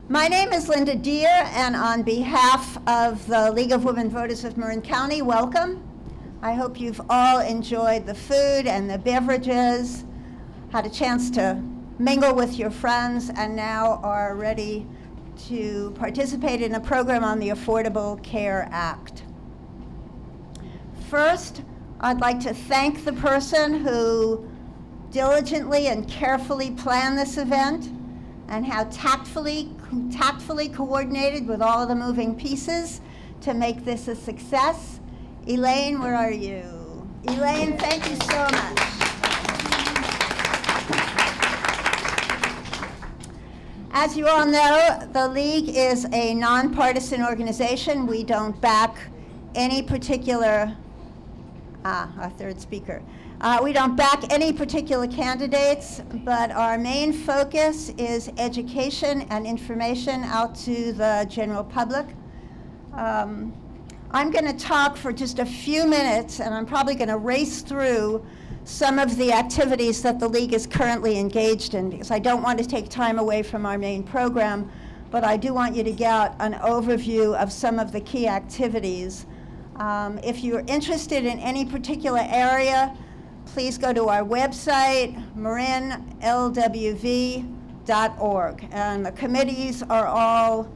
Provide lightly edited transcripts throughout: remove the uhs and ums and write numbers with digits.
My name is Linda Deere, and on behalf of the League of Women Voters of Marin County, welcome. I hope you've all enjoyed the food and the beverages, had a chance to mingle with your friends, and now are ready to participate in a program on the Affordable Care Act. First, I'd like to thank the person who diligently and carefully planned this event and how tactfully coordinated with all of the moving pieces to make this a success. Elaine, where are you? Elaine, thank you so much. As you all know, the League is a nonpartisan organization. We don't back any particular, our third speaker. We don't back any particular candidates, but our main focus is education and information out to the general public. I'm going to talk for just a few minutes, and I'm probably going to race through some of the activities that the League is currently engaged in, because I don't want to take time away from our main program, but I do want you to get an overview of some of the key activities. If you're interested in any particular area, please go to our website, marinlwv.org, and the committees are all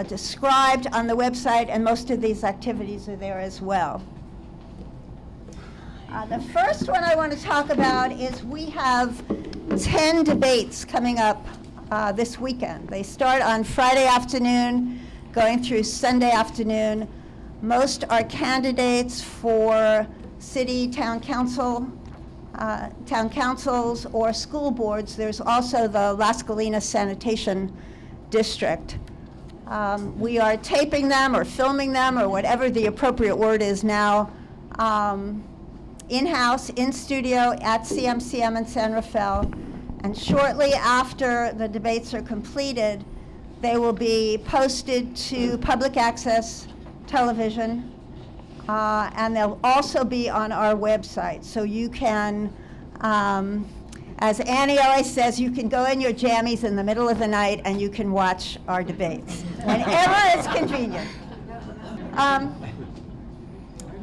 described on the website, and most of these activities are there as well. The first one I want to talk about is we have 10 debates coming up this weekend. They start on Friday afternoon, going through Sunday afternoon. Most are candidates for city, town councils, or school boards. There's also the Las Colinas Sanitation District. We are taping them or filming them, or whatever the appropriate word is now, in-house, in studio at CMCM in San Rafael. And shortly after the debates are completed, they will be posted to public access television, and they'll also be on our website. So you can, as Annie always says, you can go in your jammies in the middle of the night and you can watch our debates whenever it's convenient.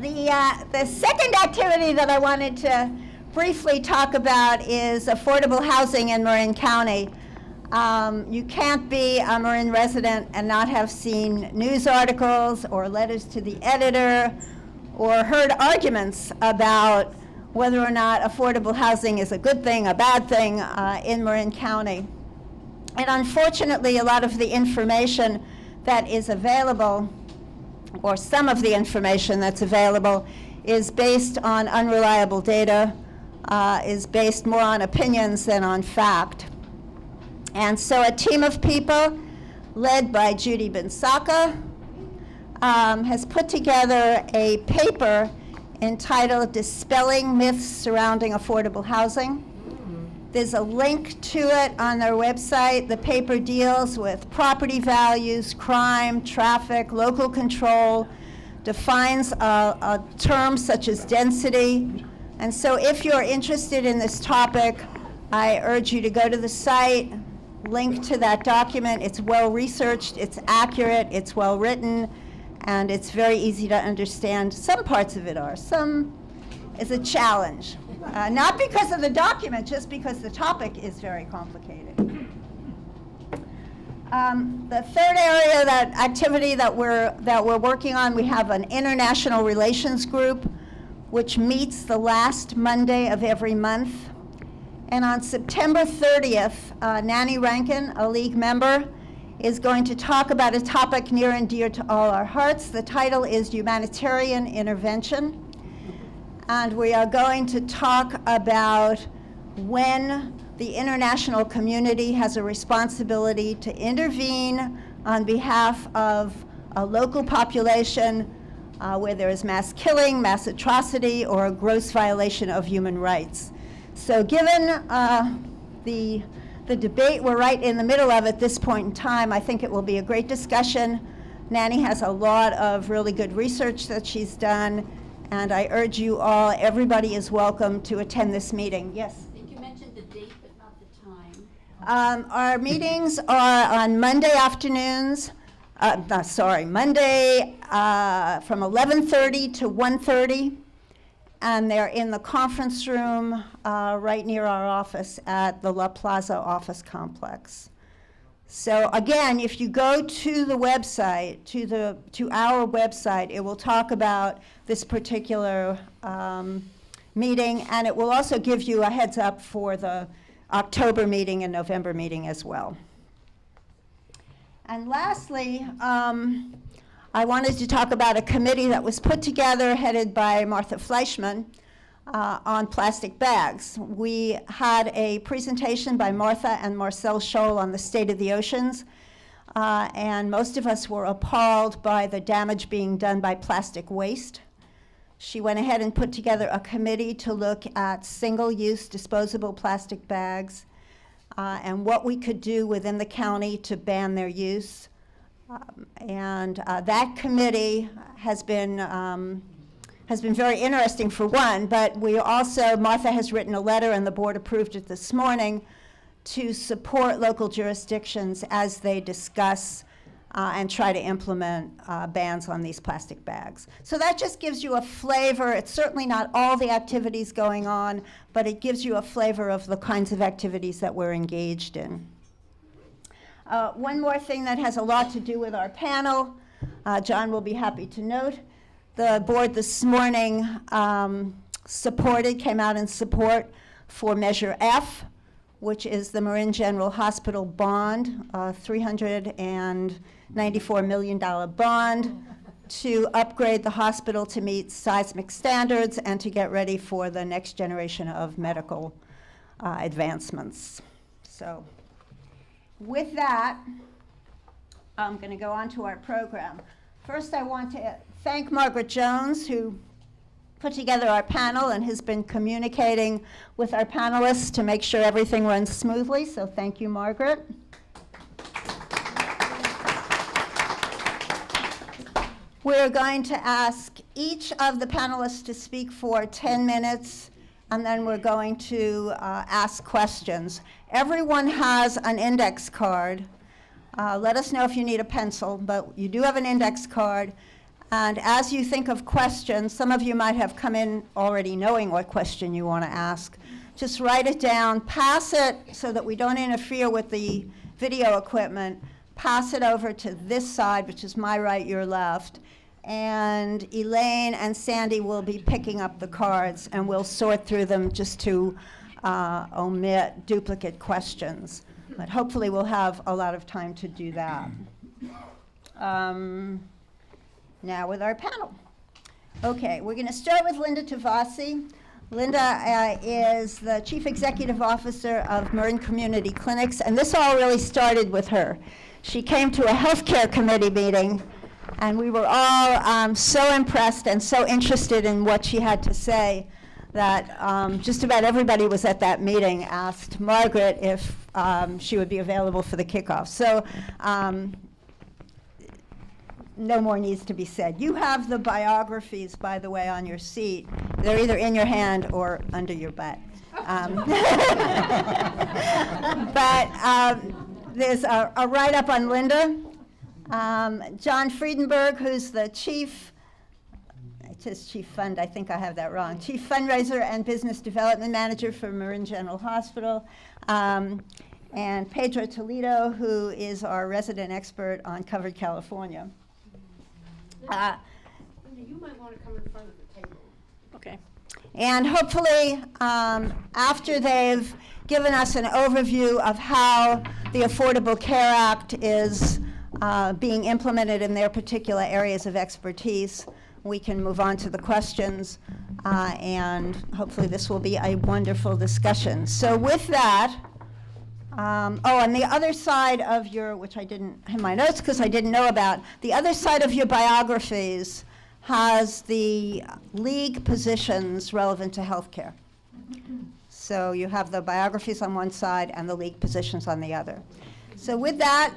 The second activity that I wanted to briefly talk about is affordable housing in Marin County. You can't be a Marin resident and not have seen news articles or letters to the editor or heard arguments about whether or not affordable housing is a good thing, a bad thing in Marin County. And unfortunately, a lot of the information that is available, or some of the information that's available, is based on unreliable data, is based more on opinions than on fact. And so a team of people led by Judy Bensaka has put together a paper entitled Dispelling Myths Surrounding Affordable Housing. There's a link to it on their website. The paper deals with property values, crime, traffic, local control, defines terms such as density. And so if you're interested in this topic, I urge you to go to the site, link to that document. It's well researched, it's accurate, it's well written, and it's very easy to understand. Some parts of it are. Some is a challenge. Not because of the document, just because the topic is very complicated. The third area, that activity that we're working on, we have an international relations group which meets the last Monday of every month. And on September 30th, Nanny Rankin, a League member, is going to talk about a topic near and dear to all our hearts. The title is Humanitarian Intervention. And we are going to talk about when the international community has a responsibility to intervene on behalf of a local population where there is mass killing, mass atrocity, or a gross violation of human rights. So given the debate, we're right in the middle of at this point in time, I think it will be a great discussion. Nanny has a lot of really good research that she's done, and I urge you all, everybody is welcome to attend this meeting. Yes? I think you mentioned the date, but not the time. Our meetings are on Monday afternoons, Monday from 11:30 to 1:30, and they're in the conference room right near our office at the La Plaza office complex. So again, if you go to the website, to our website, it will talk about this particular meeting, and it will also give you a heads up for the October meeting and November meeting as well. And lastly, I wanted to talk about a committee that was put together, headed by Martha Fleischman, on plastic bags. We had a presentation by Martha and Marcel Scholl on the state of the oceans, and most of us were appalled by the damage being done by plastic waste. She went ahead and put together a committee to look at single-use disposable plastic bags and what we could do within the county to ban their use. That committee has been very interesting for one, but we also, Martha has written a letter and the board approved it this morning to support local jurisdictions as they discuss and try to implement bans on these plastic bags. So that just gives you a flavor. It's certainly not all the activities going on, but it gives you a flavor of the kinds of activities that we're engaged in. One more thing that has a lot to do with our panel, John will be happy to note, the board this morning came out in support for Measure F, which is the Marin General Hospital bond, $394 million bond to upgrade the hospital to meet seismic standards and to get ready for the next generation of medical advancements. So with that, I'm going to go on to our program. First, I want to thank Margaret Jones, who put together our panel and has been communicating with our panelists to make sure everything runs smoothly. So thank you, Margaret. We're going to ask each of the panelists to speak for 10 minutes, and then we're going to ask questions. Everyone has an index card. Let us know if you need a pencil, but you do have an index card. And as you think of questions, some of you might have come in already knowing what question you want to ask. Just write it down, pass it so that we don't interfere with the video equipment. Pass it over to this side, which is my right, your left. And Elaine and Sandy will be picking up the cards, and we'll sort through them just to omit duplicate questions. But hopefully we'll have a lot of time to do that. Now with our panel. Okay, we're going to start with Linda Tavaszi. Linda is the Chief Executive Officer of Marin Community Clinics, and this all really started with her. She came to a healthcare committee meeting, and we were all so impressed and so interested in what she had to say that just about everybody was at that meeting asked Margaret if she would be available for the kickoff. So no more needs to be said. You have the biographies, by the way, on your seat. They're either in your hand or under your butt. But there's a write-up on Linda. John Friedenberg, who's the chief, it says chief fund, I think I have that wrong, chief fundraiser and business development manager for Marin General Hospital. And Pedro Toledo, who is our resident expert on covered California. You might want to come in front of the table. Okay. And hopefully, after they've given us an overview of how the Affordable Care Act is being implemented in their particular areas of expertise, we can move on to the questions, and hopefully this will be a wonderful discussion. So with that, and the other side of your, which I didn't have my notes because I didn't know about, the other side of your biographies has the league positions relevant to healthcare. So you have the biographies on one side and the league positions on the other. So with that,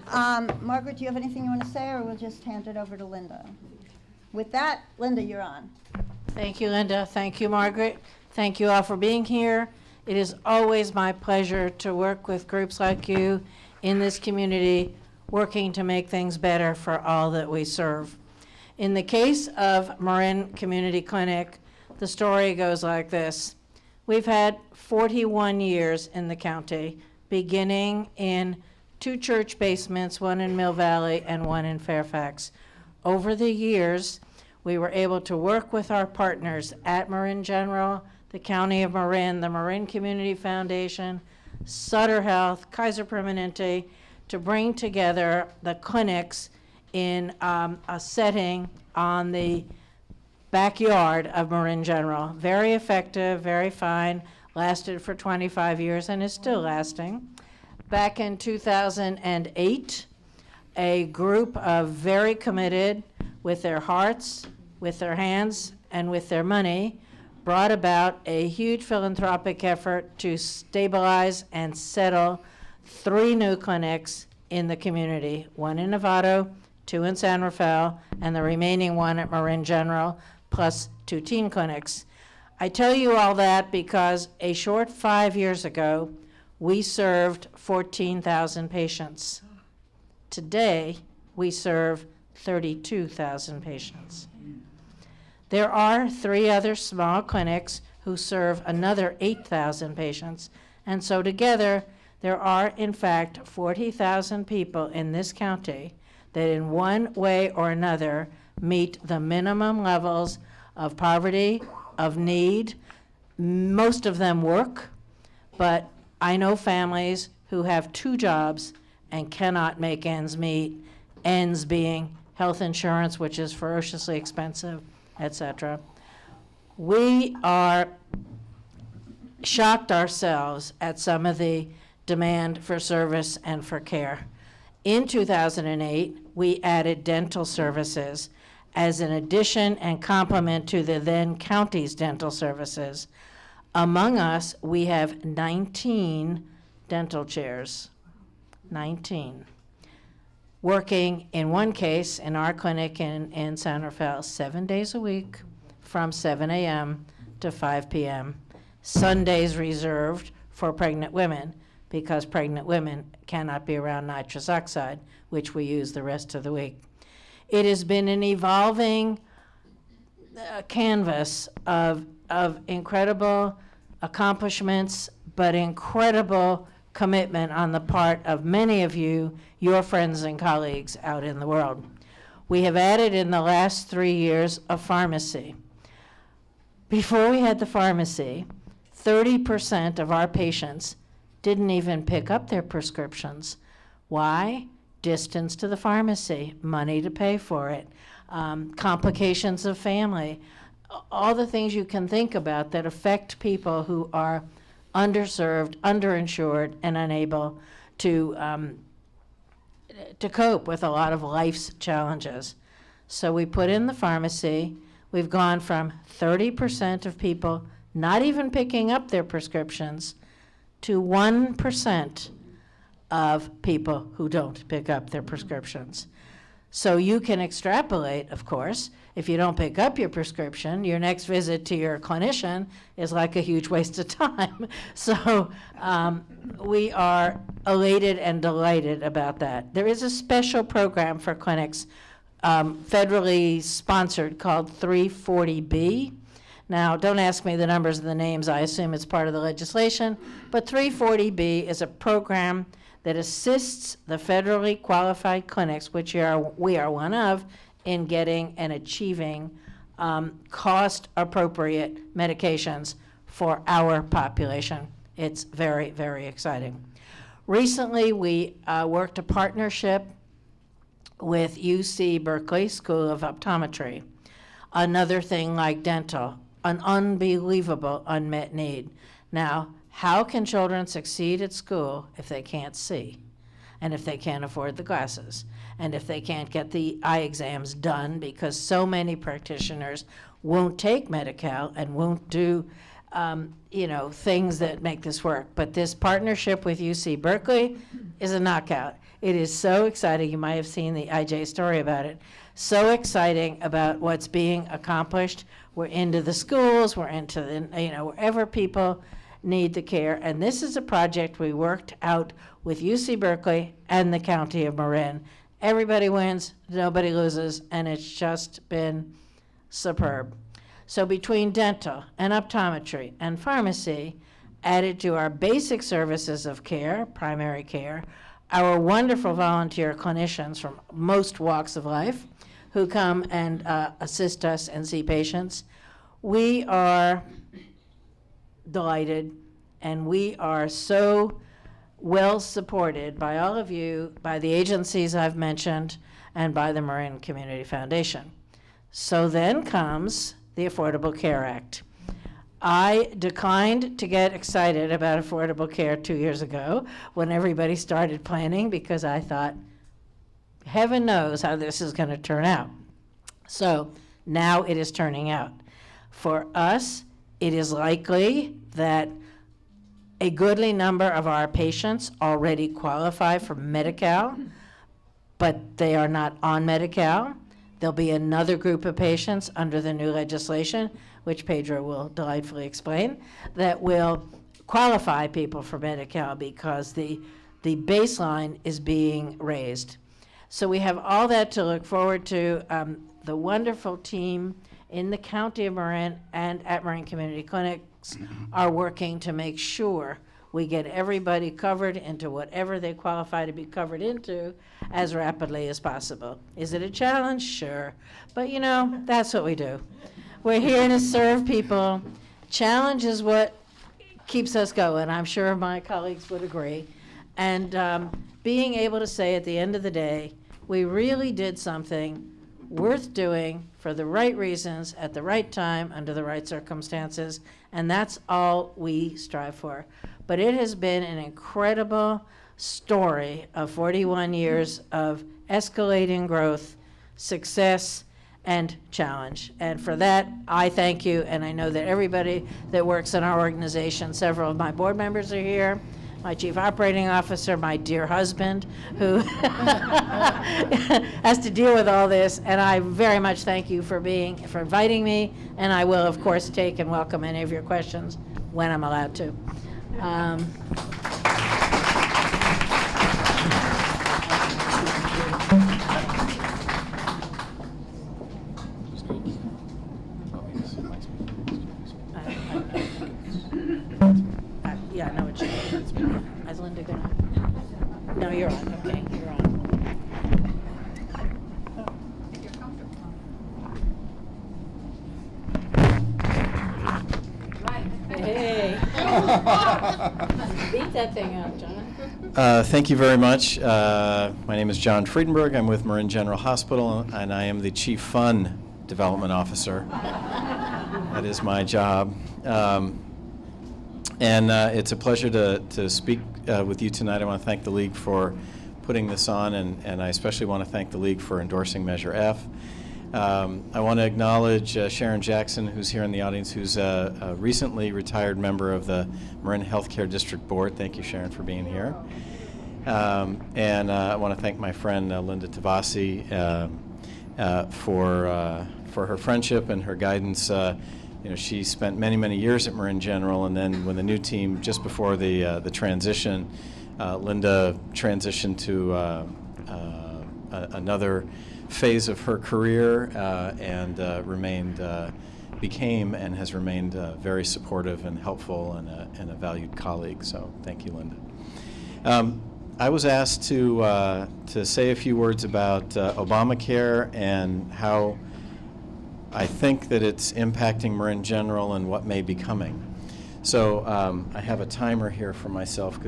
Margaret, do you have anything you want to say, or we'll just hand it over to Linda? With that, Linda, you're on. Thank you, Linda. Thank you, Margaret. Thank you all for being here. It is always my pleasure to work with groups like you in this community, working to make things better for all that we serve. In the case of Marin Community Clinic, the story goes like this. We've had 41 years in the county, beginning in 2 church basements, one in Mill Valley and one in Fairfax. Over the years, we were able to work with our partners at Marin General, the County of Marin, the Marin Community Foundation, Sutter Health, Kaiser Permanente, to bring together the clinics in a setting on the backyard of Marin General. Very effective, very fine, lasted for 25 years and is still lasting. Back in 2008, a group of very committed, with their hearts, with their hands, and with their money, brought about a huge philanthropic effort to stabilize and settle 3 new clinics in the community, 1 in Novato, 2 in San Rafael, and the remaining 1 at Marin General, plus 2 teen clinics. I tell you all that because a short 5 years ago, we served 14,000 patients. Today, we serve 32,000 patients. There are 3 other small clinics who serve another 8,000 patients, and so together, there are, in fact, 40,000 people in this county that in one way or another meet the minimum levels of poverty, of need. Most of them work, but I know families who have 2 jobs and cannot make ends meet, ends being health insurance, which is ferociously expensive, etc. We are shocked ourselves at some of the demand for service and for care. In 2008, we added dental services as an addition and complement to the then county's dental services. Among us, we have 19 dental chairs, 19. Working in one case, in our clinic in San Rafael, 7 days a week from 7 a.m. to 5 p.m. Sundays reserved for pregnant women, because pregnant women cannot be around nitrous oxide, which we use the rest of the week. It has been an evolving canvas of incredible accomplishments, but incredible commitment on the part of many of you, your friends and colleagues out in the world. We have added in the last 3 years a pharmacy. Before we had the pharmacy, 30% of our patients didn't even pick up their prescriptions. Why? Distance to the pharmacy, money to pay for it, complications of family, all the things you can think about that affect people who are underserved, underinsured, and unable to cope with a lot of life's challenges. So we put in the pharmacy. We've gone from 30% of people not even picking up their prescriptions to 1% of people who don't pick up their prescriptions. So you can extrapolate, of course, if you don't pick up your prescription, your next visit to your clinician is like a huge waste of time. So we are elated and delighted about that. There is a special program for clinics, federally sponsored, called 340B. Now, don't ask me the numbers and the names. I assume it's part of the legislation. But 340B is a program that assists the federally qualified clinics, which we are one of, in getting and achieving cost-appropriate medications for our population. It's very, very exciting. Recently, we worked a partnership with UC Berkeley School of Optometry. Another thing like dental, an unbelievable unmet need. Now, how can children succeed at school if they can't see, and if they can't afford the glasses, and if they can't get the eye exams done because so many practitioners won't take Medi-Cal and won't do things that make this work? But this partnership with UC Berkeley is a knockout. It is so exciting. You might have seen the IJ story about it. So exciting about what's being accomplished. We're into the schools, we're into the, wherever people need the care. And this is a project we worked out with UC Berkeley and the County of Marin. Everybody wins, nobody loses, and it's just been superb. So between dental and optometry and pharmacy, added to our basic services of care, primary care, our wonderful volunteer clinicians from most walks of life who come and assist us and see patients, we are delighted, and we are so well supported by all of you, by the agencies I've mentioned, and by the Marin Community Foundation. So then comes the Affordable Care Act. I declined to get excited about affordable care 2 years ago when everybody started planning, because I thought, heaven knows how this is going to turn out. So now it is turning out. For us, it is likely that a goodly number of our patients already qualify for Medi-Cal, but they are not on Medi-Cal. There'll be another group of patients under the new legislation, which Pedro will delightfully explain, that will qualify people for Medi-Cal because the baseline is being raised. So we have all that to look forward to. The wonderful team in the County of Marin and at Marin Community Clinics are working to make sure we get everybody covered into whatever they qualify to be covered into as rapidly as possible. Is it a challenge? Sure. But you know, that's what we do. We're here to serve people. Challenge is what keeps us going. I'm sure my colleagues would agree. And being able to say at the end of the day, we really did something worth doing for the right reasons at the right time under the right circumstances, and that's all we strive for. But it has been an incredible story of 41 years of escalating growth, success, and challenge. And for that, I thank you, and I know that everybody that works in our organization, several of my board members are here, my chief operating officer, my dear husband, who has to deal with all this, and I very much thank you for inviting me, and I will, of course, take and welcome any of your questions when I'm allowed to. Yeah, no, it's is Linda gonna? No, you're on. Okay, you're on. If you're comfortable. Hey. Beat that thing out, John. Thank you very much. My name is John Friedenberg. I'm with Marin General Hospital, and I am the Chief Fund Development Officer. That is my job. And it's a pleasure to speak with you tonight. I want to thank the League for putting this on, and I especially want to thank the League for endorsing Measure F. I want to acknowledge Sharon Jackson, who's here in the audience, who's a recently retired member of the Marin Healthcare District Board. Thank you, Sharon, for being here. And I want to thank my friend Linda Tavaszi for her friendship and her guidance. You know, she spent many, many years at Marin General, and then when the new team, just before the transition, Linda transitioned to another phase of her career and became and has remained very supportive and helpful and a valued colleague. So thank you, Linda. I was asked to say a few words about Obamacare and how I think that it's impacting Marin General and what may be coming. So I have a timer here for myself,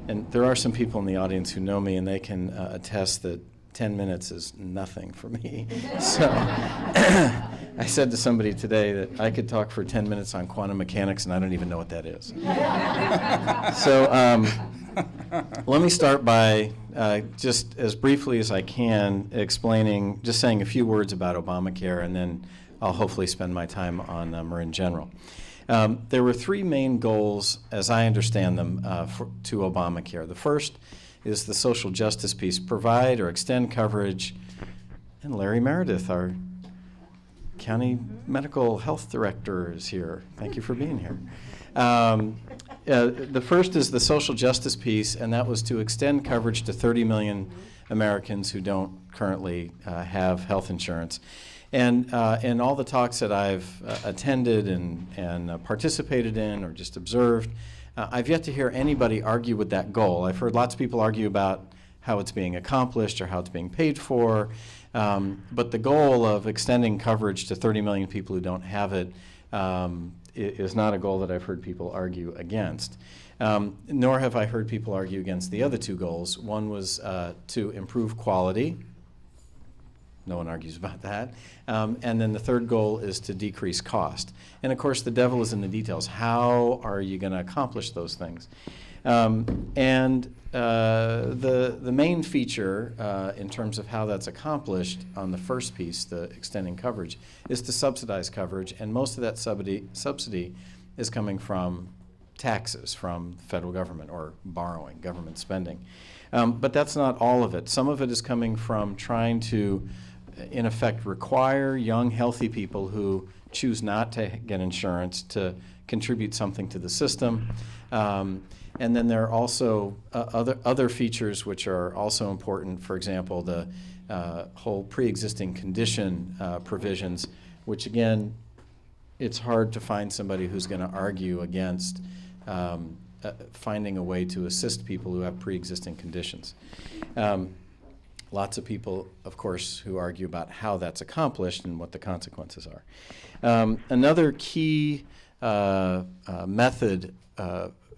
and there are some people in the audience who know me, and they can attest that 10 minutes is nothing for me. So I said to somebody today that I could talk for 10 minutes on quantum mechanics, and I don't even know what that is. So let me start by just as briefly as I can just saying a few words about Obamacare, and then I'll hopefully spend my time on Marin General. There were three main goals, as I understand them, to Obamacare. The first is the social justice piece, provide or extend coverage, and Larry Meredith, our County Medical Health Director is here. Thank you for being here. The first is the social justice piece, and that was to extend coverage to 30 million Americans who don't currently have health insurance. And in all the talks that I've attended and participated in or just observed, I've yet to hear anybody argue with that goal. I've heard lots of people argue about how it's being accomplished or how it's being paid for, but the goal of extending coverage to 30 million people who don't have it is not a goal that I've heard people argue against. Nor have I heard people argue against the other two goals. One was to improve quality. No one argues about that. And then the third goal is to decrease cost. And of course, the devil is in the details. How are you going to accomplish those things? The main feature in terms of how that's accomplished on the first piece, the extending coverage, is to subsidize coverage, and most of that subsidy is coming from taxes from the federal government or borrowing, government spending. But that's not all of it. Some of it is coming from trying to, in effect, require young, healthy people who choose not to get insurance to contribute something to the system. And then there are also other features which are also important. For example, the whole pre-existing condition provisions, which again, it's hard to find somebody who's going to argue against finding a way to assist people who have pre-existing conditions. Lots of people, of course, who argue about how that's accomplished and what the consequences are. Another key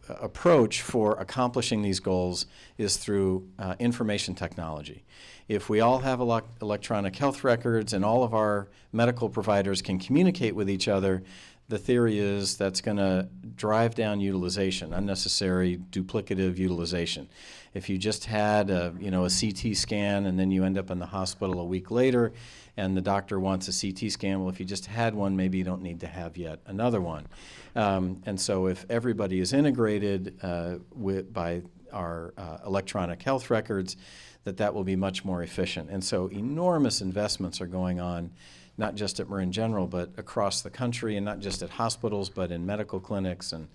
approach for accomplishing these goals is through information technology. If we all have electronic health records and all of our medical providers can communicate with each other, the theory is that's going to drive down utilization, unnecessary duplicative utilization. If you just had a CT scan and then you end up in the hospital a week later and the doctor wants a CT scan, well, if you just had one, maybe you don't need to have yet another one. And so if everybody is integrated by our electronic health records, that will be much more efficient. And so enormous investments are going on, not just at Marin General, but across the country, and not just at hospitals, but in medical clinics and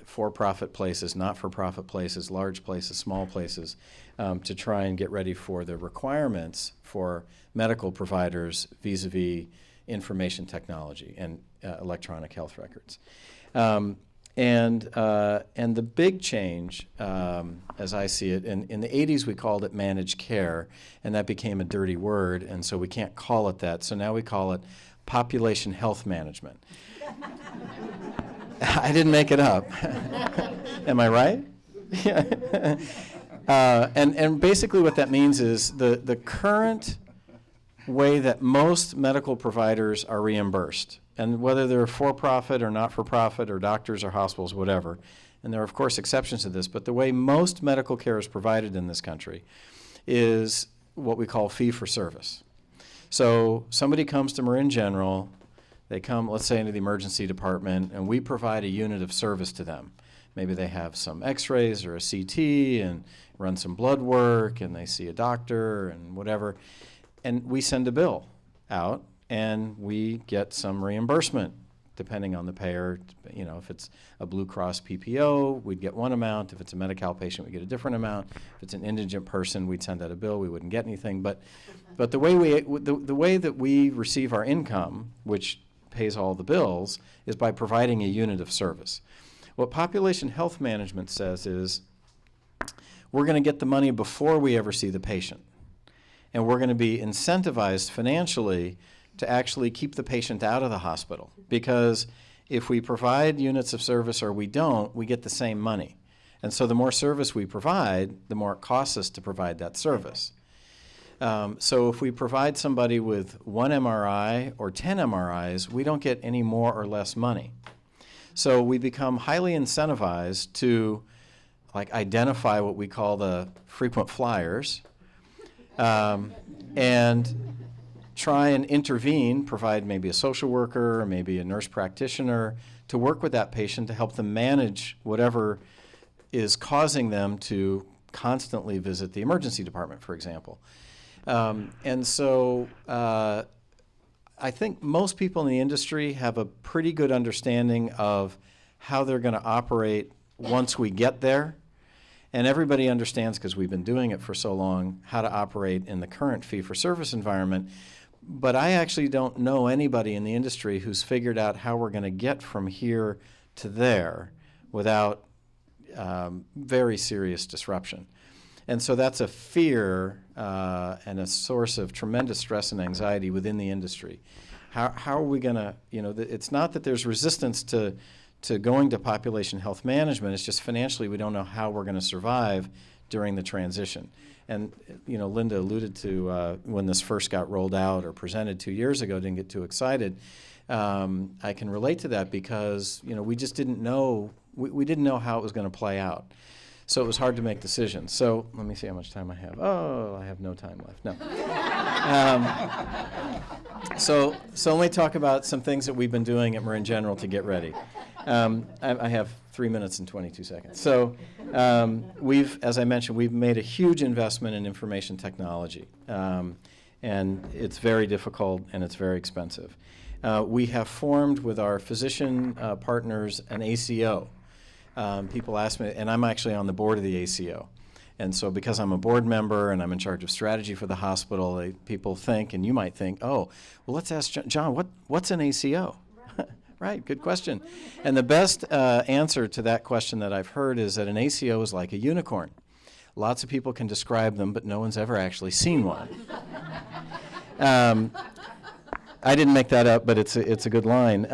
for-profit places, not-for-profit places, large places, small places, to try and get ready for the requirements for medical providers vis-a-vis information technology and electronic health records. And the big change, as I see it, in the 80s we called it managed care, and that became a dirty word, and so we can't call it that. So now we call it population health management. I didn't make it up. Am I right? And basically what that means is the current way that most medical providers are reimbursed, and whether they're for-profit or not-for-profit or doctors or hospitals, whatever, and there are, of course, exceptions to this, but the way most medical care is provided in this country is what we call fee-for-service. So somebody comes to Marin General, they come, let's say, into the emergency department, and we provide a unit of service to them. Maybe they have some x-rays or a CT and run some blood work, and they see a doctor and whatever, and we send a bill out, and we get some reimbursement depending on the payer. If it's a Blue Cross PPO, we'd get one amount. If it's a Medi-Cal patient, we get a different amount. If it's an indigent person, we'd send out a bill. We wouldn't get anything. But the way that we receive our income, which pays all the bills, is by providing a unit of service. What population health management says is we're going to get the money before we ever see the patient. And we're going to be incentivized financially to actually keep the patient out of the hospital. Because if we provide units of service or we don't, we get the same money. And so the more service we provide, the more it costs us to provide that service. So if we provide somebody with 1 MRI or 10 MRIs, we don't get any more or less money. So we become highly incentivized to identify what we call the frequent flyers, and try and intervene, provide maybe a social worker or maybe a nurse practitioner to work with that patient to help them manage whatever is causing them to constantly visit the emergency department, for example. And so I think most people in the industry have a pretty good understanding of how they're going to operate once we get there. And everybody understands, because we've been doing it for so long, how to operate in the current fee-for-service environment. But I actually don't know anybody in the industry who's figured out how we're going to get from here to there without very serious disruption. And so that's a fear and a source of tremendous stress and anxiety within the industry. How are we going to, it's not that there's resistance to going to population health management. It's just financially we don't know how we're going to survive during the transition. And, Linda alluded to when this first got rolled out or presented 2 years ago, didn't get too excited. I can relate to that because, we just didn't know, we didn't know how it was going to play out. So it was hard to make decisions. So let me see how much time I have. Oh, I have no time left. No. So let me talk about some things that we've been doing at Marin General to get ready. I have 3 minutes and 22 seconds. So as I mentioned, we've made a huge investment in information technology. And it's very difficult and it's very expensive. We have formed with our physician partners an ACO. People ask me, and I'm actually on the board of the ACO. And so because I'm a board member and I'm in charge of strategy for the hospital, people think, and you might think, oh, well, let's ask John, what's an ACO? Right, good question. And the best answer to that question that I've heard is that an ACO is like a unicorn. Lots of people can describe them, but no one's ever actually seen one. I didn't make that up, but it's a good line.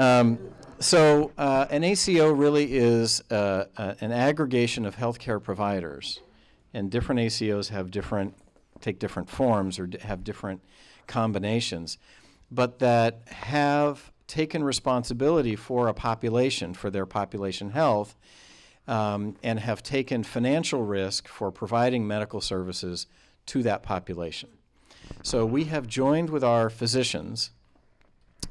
So an ACO really is an aggregation of healthcare providers, and different ACOs take different forms or have different combinations, but that have taken responsibility for a population, for their population health, and have taken financial risk for providing medical services to that population. So we have joined with our physicians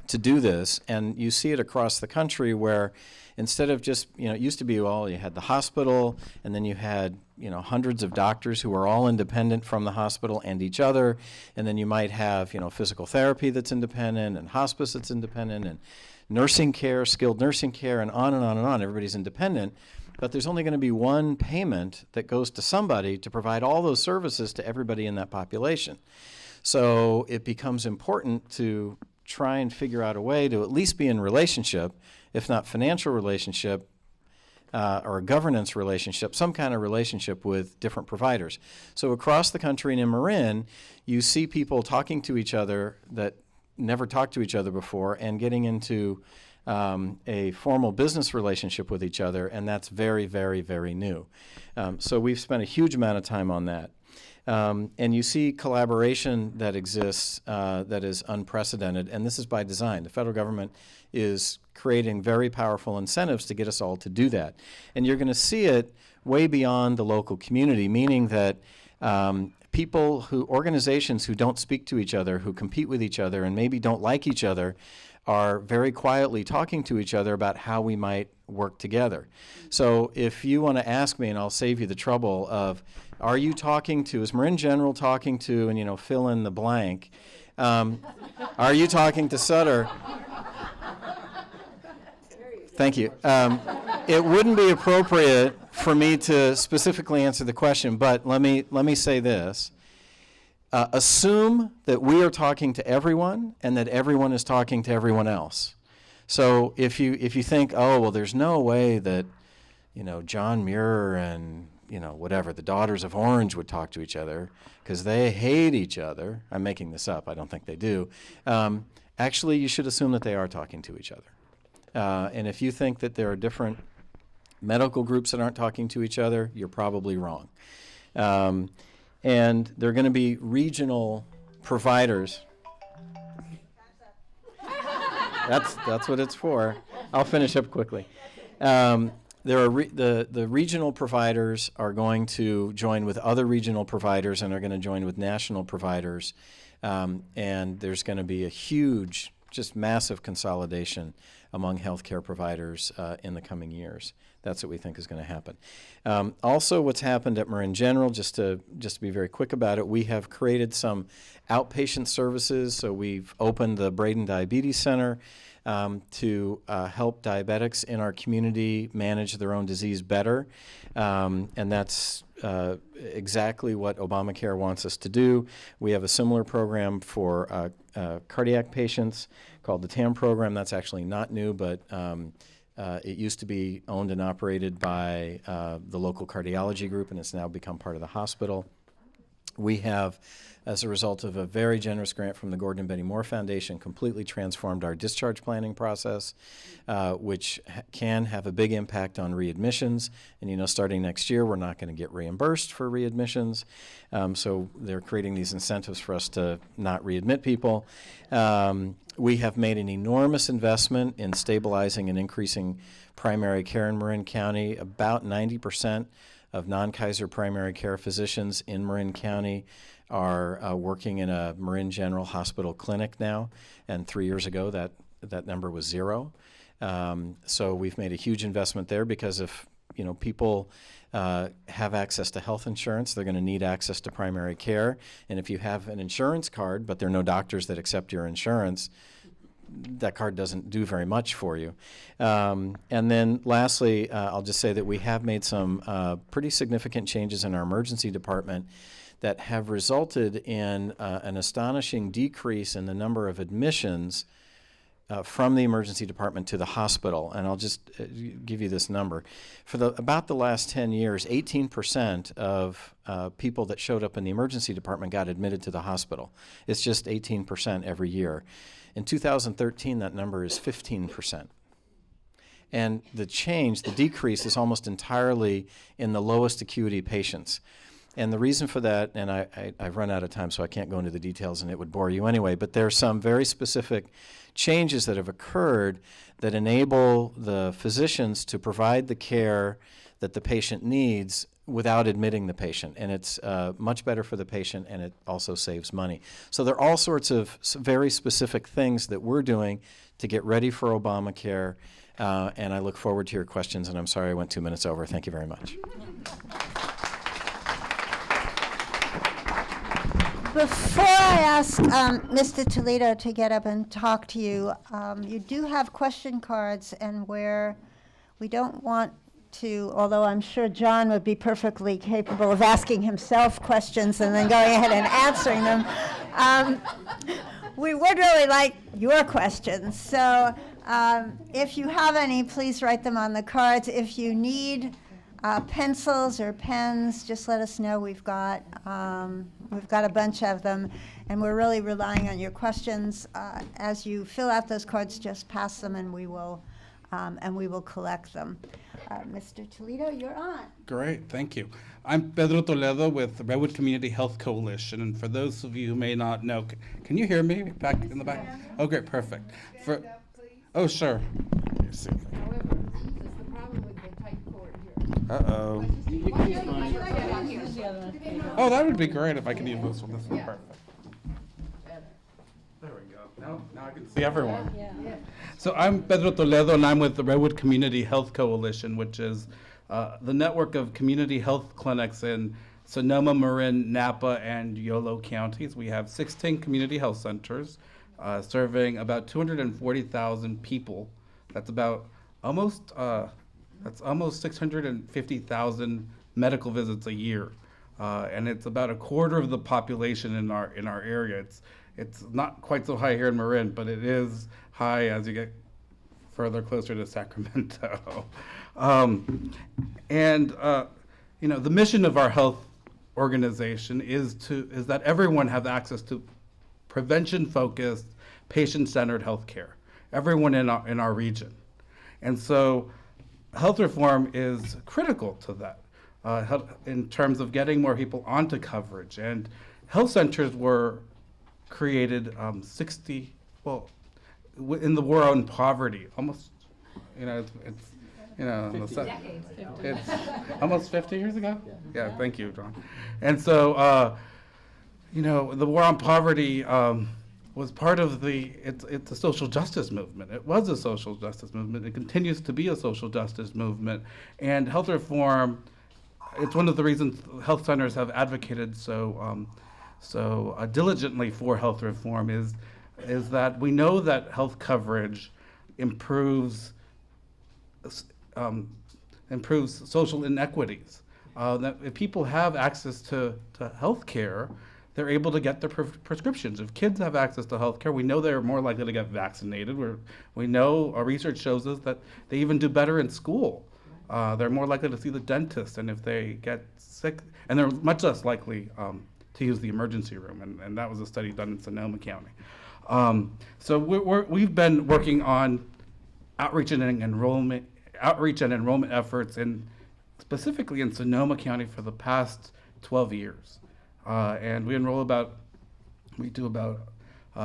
to do this, and you see it across the country where instead of just, it used to be, well, you had the hospital, and then you had, hundreds of doctors who were all independent from the hospital and each other, and then you might have, physical therapy that's independent, and hospice that's independent, and nursing care, skilled nursing care, and on and on and on. Everybody's independent, but there's only going to be one payment that goes to somebody to provide all those services to everybody in that population. So it becomes important to try and figure out a way to at least be in relationship, if not financial relationship, or a governance relationship, some kind of relationship with different providers. So across the country and in Marin, you see people talking to each other that never talked to each other before and getting into a formal business relationship with each other, and that's very, very, very new. So we've spent a huge amount of time on that. And you see collaboration that exists that is unprecedented, and this is by design. The federal government is creating very powerful incentives to get us all to do that. And you're going to see it way beyond the local community, meaning that organizations who don't speak to each other, who compete with each other, and maybe don't like each other, are very quietly talking to each other about how we might work together. So if you want to ask me, and I'll save you the trouble of, is Marin General talking to, and fill in the blank, are you talking to Sutter? Thank you. It wouldn't be appropriate for me to specifically answer the question, but let me say this. Assume that we are talking to everyone and that everyone is talking to everyone else. So if you think, oh, well, there's no way that, John Muir and, whatever, the Daughters of Orange would talk to each other because they hate each other. I'm making this up. I don't think they do. Actually, you should assume that they are talking to each other. And if you think that there are different medical groups that aren't talking to each other, you're probably wrong. And there are going to be regional providers. That's what it's for. I'll finish up quickly. There are the regional providers are going to join with other regional providers and are going to join with national providers, and there's going to be a huge just massive consolidation among healthcare providers in the coming years. That's what we think is going to happen. Also, what's happened at Marin General, just to be very quick about it, we have created some outpatient services. So we've opened the Braden Diabetes Center to help diabetics in our community manage their own disease better. And that's exactly what Obamacare wants us to do. We have a similar program for cardiac patients called the TAM program. That's actually not new, but it used to be owned and operated by the local cardiology group, and it's now become part of the hospital. We have, as a result of a very generous grant from the Gordon and Betty Moore Foundation, completely transformed our discharge planning process, which can have a big impact on readmissions. And, starting next year, we're not going to get reimbursed for readmissions. So they're creating these incentives for us to not readmit people. We have made an enormous investment in stabilizing and increasing primary care in Marin County. About 90% of non-Kaiser primary care physicians in Marin County are working in a Marin General Hospital clinic now, and 3 years ago that number was 0. So we've made a huge investment there because if people have access to health insurance, they're going to need access to primary care, and if you have an insurance card but there are no doctors that accept your insurance, that card doesn't do very much for you. And then lastly, I'll just say that we have made some pretty significant changes in our emergency department that have resulted in an astonishing decrease in the number of admissions from the emergency department to the hospital. And I'll just give you this number. For about the last 10 years, 18% of people that showed up in the emergency department got admitted to the hospital. It's just 18% every year. In 2013, that number is 15%. And the decrease is almost entirely in the lowest acuity patients. And the reason for that, and I've run out of time, so I can't go into the details, and it would bore you anyway, but there are some very specific changes that have occurred that enable the physicians to provide the care that the patient needs without admitting the patient. And it's much better for the patient, and it also saves money. So there are all sorts of very specific things that we're doing to get ready for Obamacare, and I look forward to your questions, and I'm sorry I went 2 minutes over. Thank you very much. Before I ask Mr. Toledo to get up and talk to you, you do have question cards, and where we don't want to, although I'm sure John would be perfectly capable of asking himself questions and then going ahead and answering them, we would really like your questions. So if you have any, please write them on the cards. If you need pencils or pens, just let us know. We've got a bunch of them, and we're really relying on your questions. As you fill out those cards, just pass them, and we will collect them. Mr. Toledo, you're on. Great, thank you. I'm Pedro Toledo with the Redwood Community Health Coalition, and for those of you who may not know, can you hear me back in the back? Oh, great, perfect. Oh, sure. However, this is the problem with the tight cord here. Uh-oh. Oh, that would be great if I could use this one. This is perfect. There we go. Now I can see everyone. So I'm Pedro Toledo, and I'm with the Redwood Community Health Coalition, which is the network of community health clinics in Sonoma, Marin, Napa, and Yolo counties. We have 16 community health centers serving about 240,000 people. That's about almost 650,000 medical visits a year, and it's about a quarter of the population in our area. It's not quite so high here in Marin, but it is high as you get further closer to Sacramento. The mission of our health organization is that everyone have access to prevention-focused, patient-centered health care. Everyone in our region, and so health reform is critical to that in terms of getting more people onto coverage. And health centers were created in the war on poverty, almost, it's almost 50 years ago? Yeah, thank you, John. And so, the war on poverty was part of it's a social justice movement. It was a social justice movement. It continues to be a social justice movement. And health reform, it's one of the reasons health centers have advocated so diligently for health reform is that we know that health coverage improves social inequities. That if people have access to health care, they're able to get their prescriptions. If kids have access to health care, we know they're more likely to get vaccinated. We know, our research shows us that they even do better in school. They're more likely to see the dentist, and if they get sick, and they're much less likely to use the emergency room, and that was a study done in Sonoma County. So we've been working on outreach and enrollment efforts, specifically in Sonoma County for the past 12 years. And we do about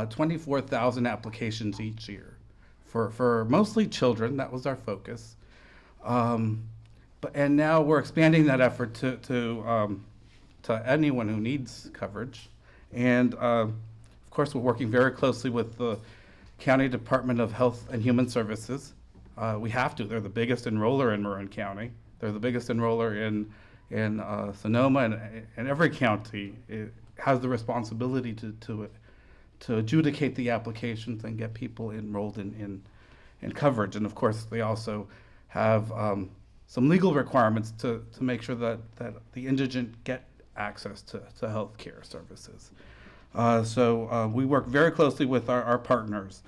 24,000 applications each year for mostly children. That was our focus. And now we're expanding that effort to anyone who needs coverage. And of course, we're working very closely with the County Department of Health and Human Services. We have to. They're the biggest enroller in Marin County. They're the biggest enroller in Sonoma, and every county has the responsibility to adjudicate the applications and get people enrolled in coverage. And of course, they also have some legal requirements to make sure that the indigent get access to health care services. So we work very closely with our partners.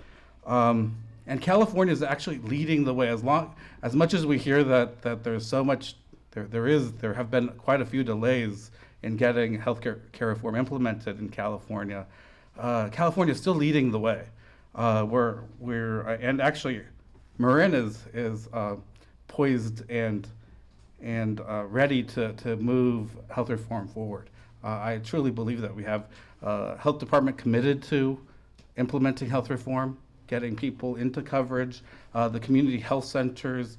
And California is actually leading the way. As much as we hear that there's so much, there have been quite a few delays in getting healthcare reform implemented in California. California is still leading the way. And actually, Marin is poised and ready to move health reform forward. I truly believe that we have a health department committed to implementing health reform, getting people into coverage, the community health centers,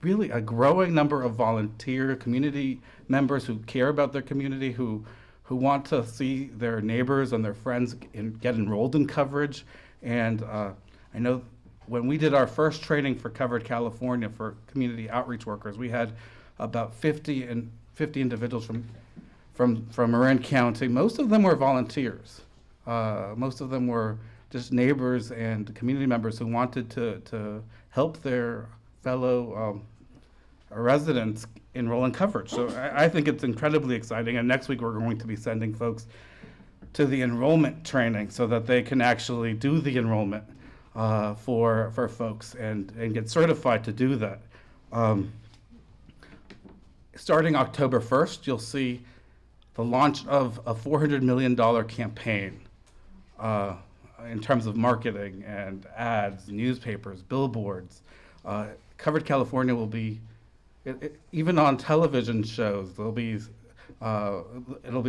really a growing number of volunteer community members who care about their community, who want to see their neighbors and their friends get enrolled in coverage. And I know when we did our first training for Covered California for community outreach workers, we had about 50 individuals from Marin County. Most of them were volunteers. Most of them were just neighbors and community members who wanted to help their fellow residents enroll in coverage. So I think it's incredibly exciting. And next week we're going to be sending folks to the enrollment training so that they can actually do the enrollment for folks and get certified to do that. Starting October 1st, you'll see the launch of a $400 million campaign in terms of marketing and ads, newspapers, billboards. Covered California will be, even on television shows, it'll be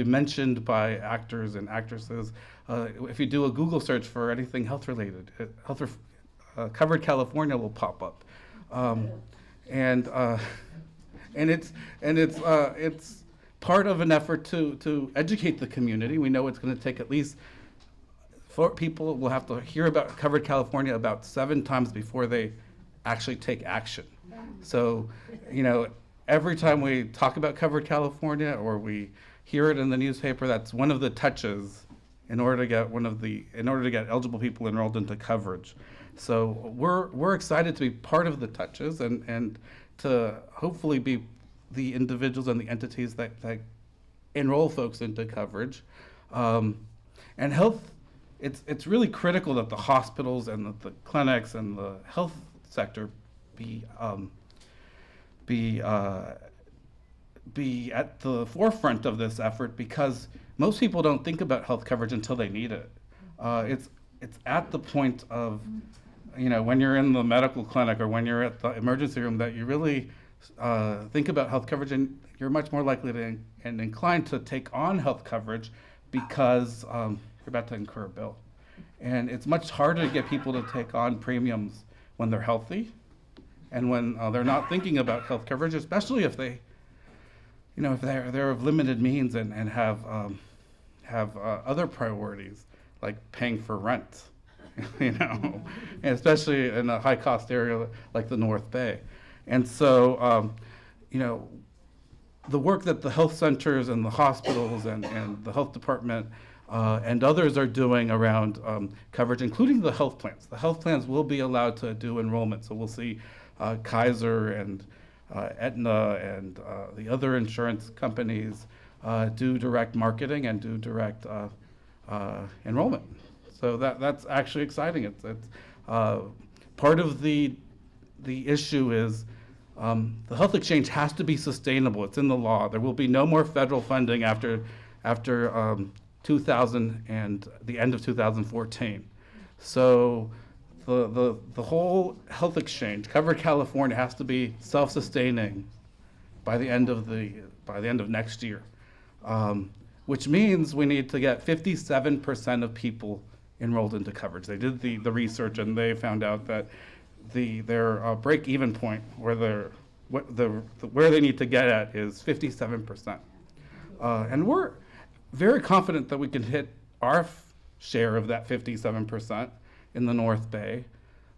mentioned by actors and actresses. If you do a Google search for anything health related, Covered California will pop up, and it's part of an effort to educate the community. We know it's going to take at least people will have to hear about Covered California about 7 times before they actually take action. So, every time we talk about Covered California or we hear it in the newspaper, that's one of the touches in order to get eligible people enrolled into coverage. So we're excited to be part of the touches and to hopefully be the individuals and the entities that enroll folks into coverage. And health, it's really critical that the hospitals and the clinics and the health sector be at the forefront of this effort, because most people don't think about health coverage until they need it. It's at the point of, when you're in the medical clinic or when you're at the emergency room that you really think about health coverage, and you're much more likely to and inclined to take on health coverage because you're about to incur a bill. And it's much harder to get people to take on premiums when they're healthy and when they're not thinking about health coverage, especially if they, if they're of limited means and have other priorities like paying for rent, you know, and especially in a high-cost area like the North Bay. And so, you know, the work that the health centers and the hospitals and the health department and others are doing around coverage, including the health plans. The health plans will be allowed to do enrollment, so we'll see Kaiser and Aetna and the other insurance companies do direct marketing and do direct enrollment. So that's actually exciting. It's part of the issue is the health exchange has to be sustainable. It's in the law. There will be no more federal funding after 2000 and the end of 2014. So the whole health exchange, Covered California, has to be self-sustaining by the end of next year, which means we need to get 57% of people enrolled into coverage. They did the research and they found out that their break-even point where they need to get at is 57%, and we're very confident that we can hit our share of that 57% in the North Bay.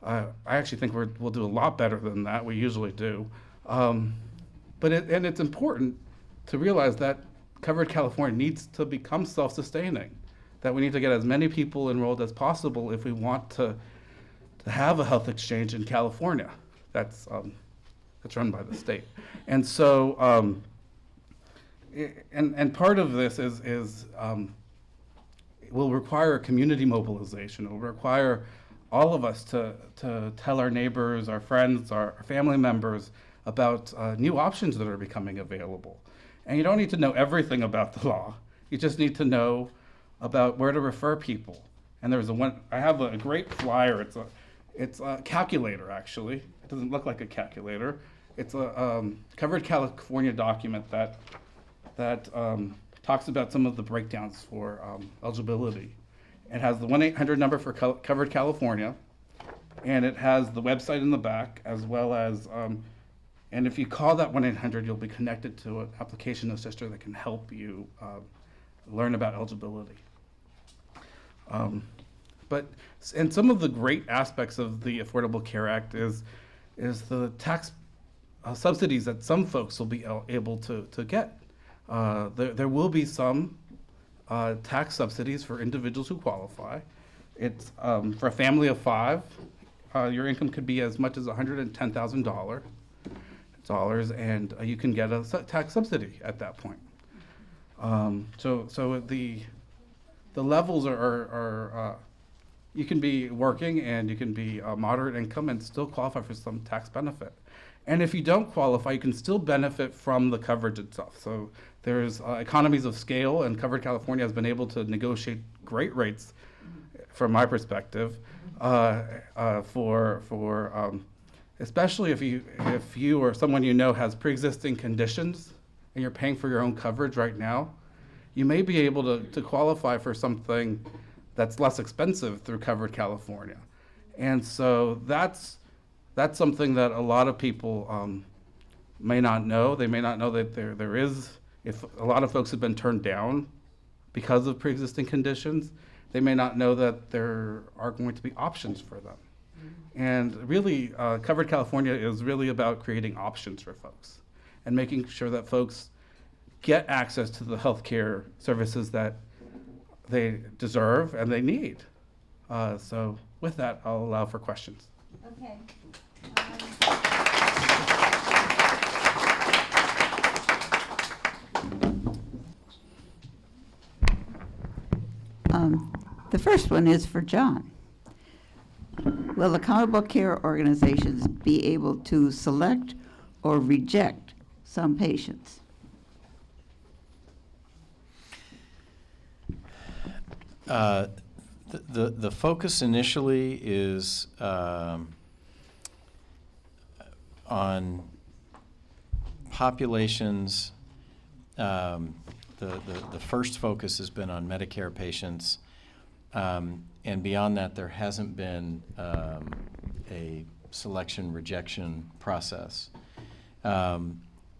I actually think we'll do a lot better than that. We usually do, but it's important to realize that Covered California needs to become self-sustaining. That we need to get as many people enrolled as possible if we want to have a health exchange in California. That's run by the state, and so and part of this is will require community mobilization. It will require all of us to tell our neighbors, our friends, our family members about new options that are becoming available. And you don't need to know everything about the law. You just need to know about where to refer people. And I have a great flyer. It's a calculator, actually. It doesn't look like a calculator. It's a Covered California document that talks about some of the breakdowns for eligibility. It has the 1-800 number for Covered California, and it has the website in the back, as well as, and if you call that 1-800, you'll be connected to an application assistant that can help you learn about eligibility. And some of the great aspects of the Affordable Care Act is the tax subsidies that some folks will be able to get. There will be some tax subsidies for individuals who qualify. It's for a family of 5, your income could be as much as $110,000, and you can get a tax subsidy at that point. So the levels are you can be working and you can be moderate income and still qualify for some tax benefit. And if you don't qualify, you can still benefit from the coverage itself. So there's economies of scale, and Covered California has been able to negotiate great rates, from my perspective, especially if you or someone you know has pre-existing conditions and you're paying for your own coverage right now, you may be able to qualify for something that's less expensive through Covered California. And so that's something that a lot of people may not know. They may not know that there is, if a lot of folks have been turned down because of pre-existing conditions, they may not know that there are going to be options for them. And really, Covered California is really about creating options for folks and making sure that folks get access to the healthcare services that they deserve and they need. So with that, I'll allow for questions. Okay. The first one is for John. Will accountable care organizations be able to select or reject some patients? The focus initially is on populations. The first focus has been on Medicare patients, and beyond that, there hasn't been a selection rejection process.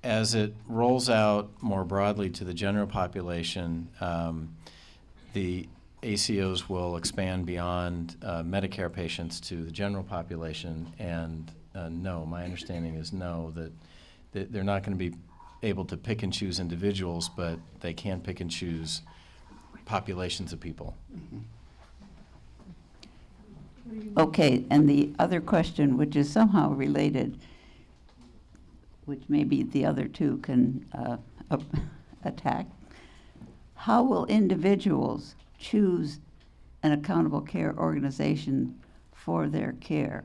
As it rolls out more broadly to the general population, the ACOs will expand beyond Medicare patients to the general population, and no, my understanding is no, that they're not going to be able to pick and choose individuals, but they can pick and choose populations of people. Okay, and the other question, which is somehow related, which maybe the other two can attack, how will individuals choose an accountable care organization for their care?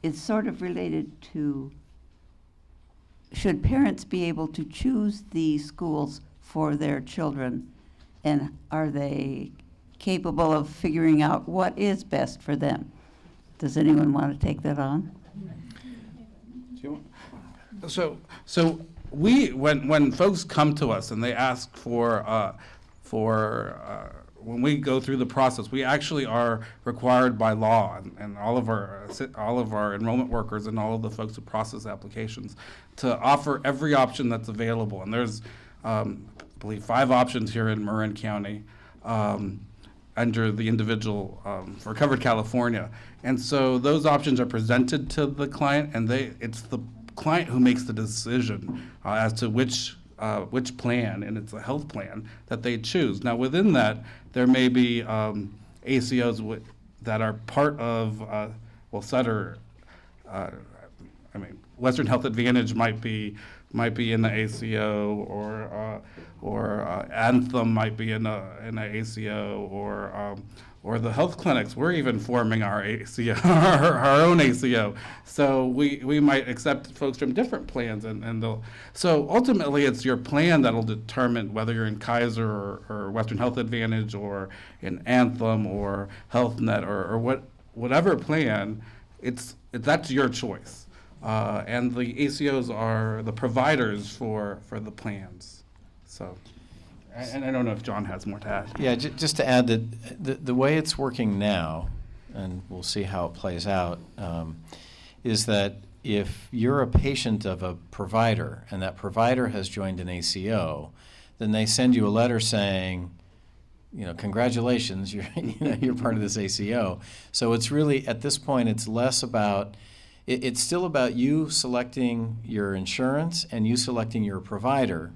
It's sort of related to, should parents be able to choose the schools for their children, and are they capable of figuring out what is best for them? Does anyone want to take that on? So we, when folks come to us and they ask for when we go through the process, we actually are required by law, and all of our enrollment workers and all of the folks who process applications, to offer every option that's available. And there's, I believe, 5 options here in Marin County under the individual for Covered California. And so those options are presented to the client, and it's the client who makes the decision as to which plan, and it's a health plan that they choose. Now, within that, there may be ACOs that are part of, Sutter, Western Health Advantage might be in the ACO, or Anthem might be in the ACO, or the health clinics. We're even forming our ACO, our own ACO. So we might accept folks from different plans, so ultimately it's your plan that'll determine whether you're in Kaiser or Western Health Advantage or in Anthem or HealthNet or whatever plan. That's your choice. And the ACOs are the providers for the plans. So, and I don't know if John has more to add. Yeah, just to add that the way it's working now, and we'll see how it plays out, is that if you're a patient of a provider and that provider has joined an ACO, then they send you a letter saying, congratulations, you're part of this ACO. So it's really, at this point, it's less about, it's still about you selecting your insurance and you selecting your provider,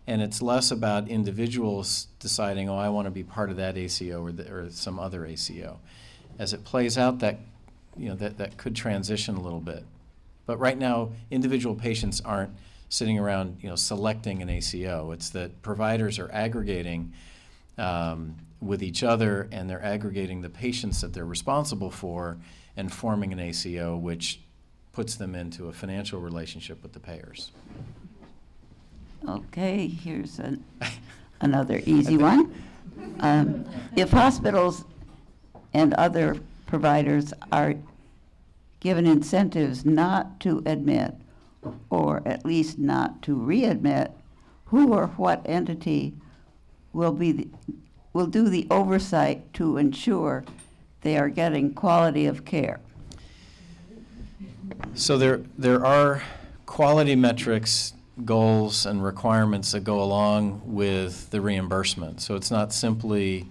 and it's less about individuals deciding, I want to be part of that ACO or some other ACO. As it plays out, that could transition a little bit. But right now, individual patients aren't sitting around, selecting an ACO. It's that providers are aggregating with each other, and they're aggregating the patients that they're responsible for and forming an ACO, which puts them into a financial relationship with the payers. Okay, here's another easy one. If hospitals and other providers are given incentives not to admit, or at least not to readmit, who or what entity will do the oversight to ensure they are getting quality of care? So there are quality metrics, goals, and requirements that go along with the reimbursement. So it's not simply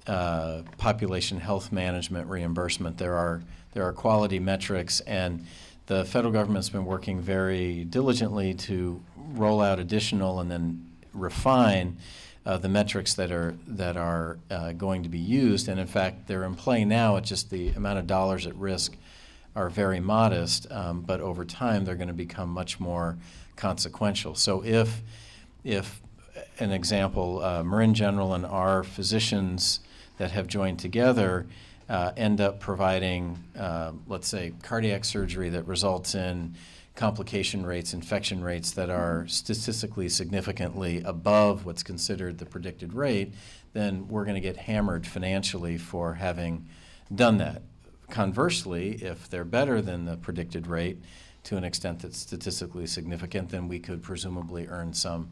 population health management reimbursement. There are quality metrics, and the federal government's been working very diligently to roll out additional and then refine the metrics that are going to be used. And in fact, they're in play now. It's just the amount of dollars at risk are very modest, but over time they're going to become much more consequential. So if an example, Marin General and our physicians that have joined together end up providing, let's say, cardiac surgery that results in complication rates, infection rates that are statistically significantly above what's considered the predicted rate, then we're going to get hammered financially for having done that. Conversely, if they're better than the predicted rate to an extent that's statistically significant, then we could presumably earn some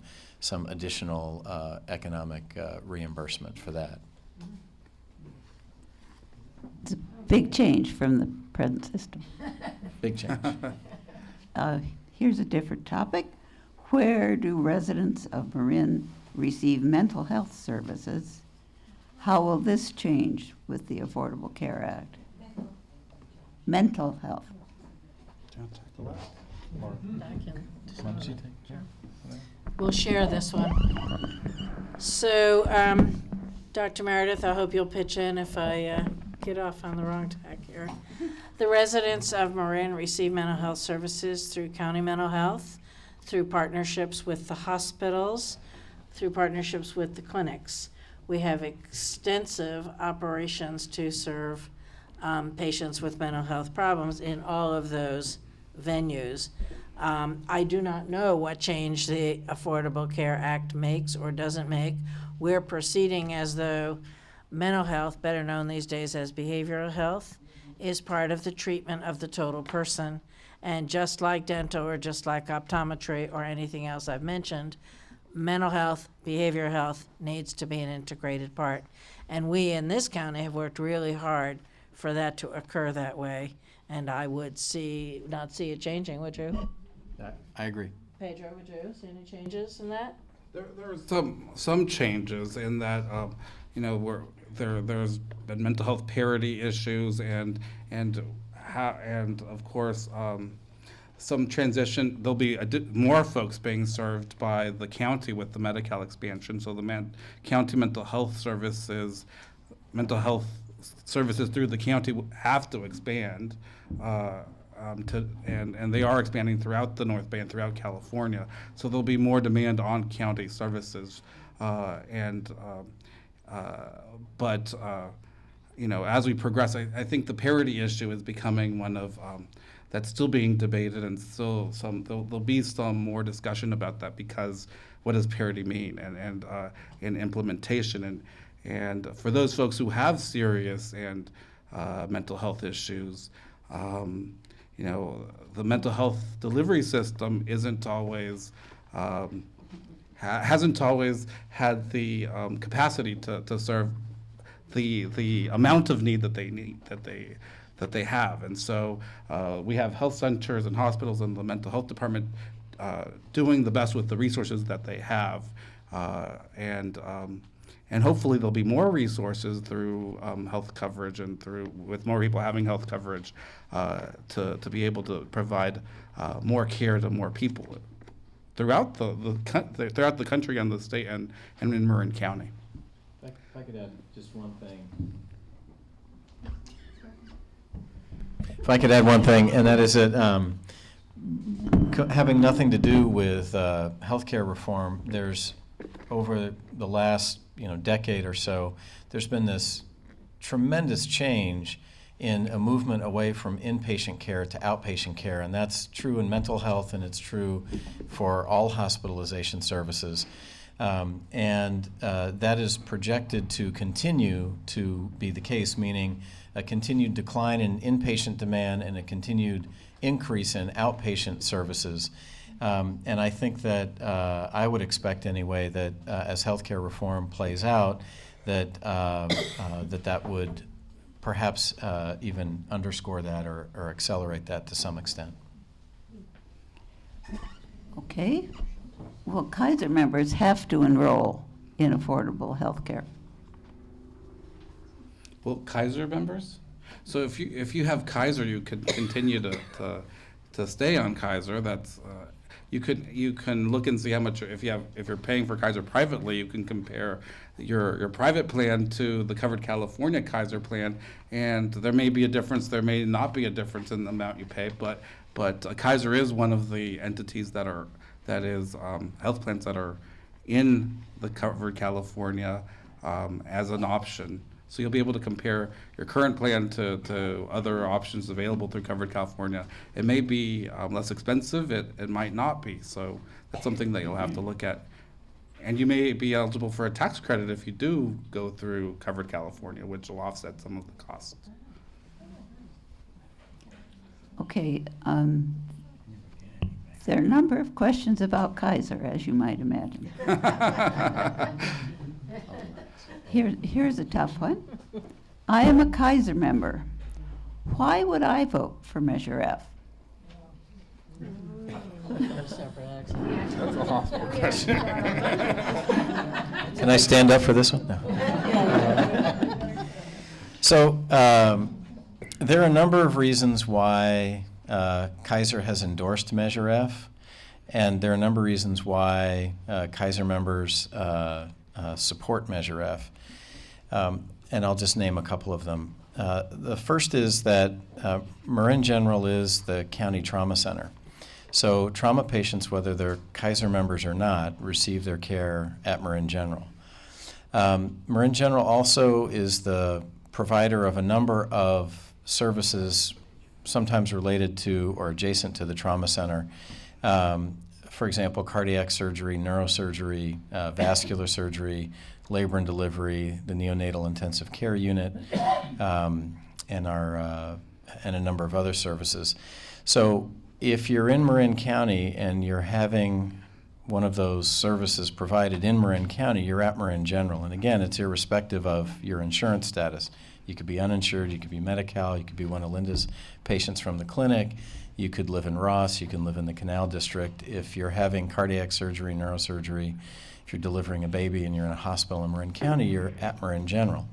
additional economic reimbursement for that. It's a big change from the present system. Big change. Here's a different topic. Where do residents of Marin receive mental health services. How will this change with the Affordable Care Act? Mental health. We'll share this one. So, Dr. Meredith, I hope you'll pitch in if I get off on the wrong tack here. The residents of Marin receive mental health services through county mental health, through partnerships with the hospitals, through partnerships with the clinics. We have extensive operations to serve patients with mental health problems in all of those venues. I do not know what change the Affordable Care Act makes or doesn't make. We're proceeding as though mental health, better known these days as behavioral health, is part of the treatment of the total person. And just like dental or just like optometry or anything else I've mentioned, mental health, behavioral health needs to be an integrated part. And we in this county have worked really hard for that to occur that way. And I would not see it changing, would you? I agree. Pedro, would you see any changes in that? There's some changes in that, there's been mental health parity issues and of course some transition. There'll be more folks being served by the county with the Medi-Cal expansion. So the county mental health services through the county have to expand. And they are expanding throughout the North Bay and throughout California. So there'll be more demand on county services. But as we progress, I think the parity issue is becoming one of that's still being debated, and still there'll be some more discussion about that, because what does parity mean, and in implementation, and for those folks who have serious and mental health issues. The mental health delivery system isn't always, hasn't always had the capacity to serve the amount of need that they have. And so we have health centers and hospitals and the mental health department doing the best with the resources that they have. And hopefully there'll be more resources through health coverage and with more people having health coverage to be able to provide more care to more people throughout throughout the country and the state and in Marin County. If I could add just one thing. If I could add one thing, and that is that having nothing to do with healthcare reform, there's over the last decade or so, there's been this tremendous change in a movement away from inpatient care to outpatient care, and that's true in mental health, and it's true for all hospitalization services. And that is projected to continue to be the case, meaning a continued decline in inpatient demand and a continued increase in outpatient services. And I think that I would expect anyway that as healthcare reform plays out, that that would perhaps even underscore that or accelerate that to some extent. Okay. Well, Kaiser members have to enroll in affordable health care. Well, Kaiser members? So if you have Kaiser, you could continue to stay on Kaiser. That's you can look and see how much if you're paying for Kaiser privately, you can compare your private plan to the covered California Kaiser plan, and there may be a difference. There may not be a difference in the amount you pay, but Kaiser is one of the entities that is health plans that are in the covered California as an option. So you'll be able to compare your current plan to other options available through Covered California. It may be less expensive, it might not be. So that's something that you'll have to look at. And you may be eligible for a tax credit if you do go through Covered California, which will offset some of the costs. Okay. There are a number of questions about Kaiser, as you might imagine. Here's a tough one. I am a Kaiser member. Why would I vote for Measure F? That's a hospital question. Can I stand up for this one? No. So there are a number of reasons why Kaiser has endorsed Measure F, and there are a number of reasons why Kaiser members support Measure F. And I'll just name a couple of them. The first is that Marin General is the county trauma center. So trauma patients, whether they're Kaiser members or not, receive their care at Marin General. Marin General also is the provider of a number of services, sometimes related to or adjacent to the trauma center. For example, cardiac surgery, neurosurgery, vascular surgery, labor and delivery, the neonatal intensive care unit, and a number of other services. So if you're in Marin County and you're having one of those services provided in Marin County, you're at Marin General. And again, it's irrespective of your insurance status. You could be uninsured, you could be Medi-Cal, you could be one of Linda's patients from the clinic, you could live in Ross, you can live in the Canal District. If you're having cardiac surgery, neurosurgery, if you're delivering a baby and you're in a hospital in Marin County, you're at Marin General.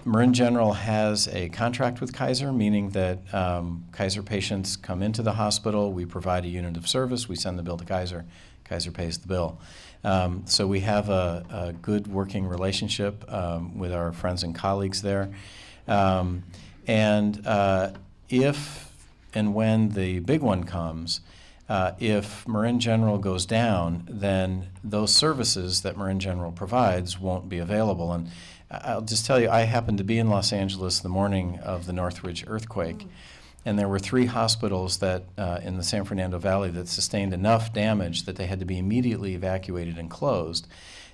Marin General has a contract with Kaiser, meaning that Kaiser patients come into the hospital, we provide a unit of service, we send the bill to Kaiser, Kaiser pays the bill. So we have a good working relationship with our friends and colleagues there. If and when the big one comes, if Marin General goes down, then those services that Marin General provides won't be available. And I'll just tell you, I happened to be in Los Angeles the morning of the Northridge earthquake, and there were 3 hospitals that in the San Fernando Valley that sustained enough damage that they had to be immediately evacuated and closed.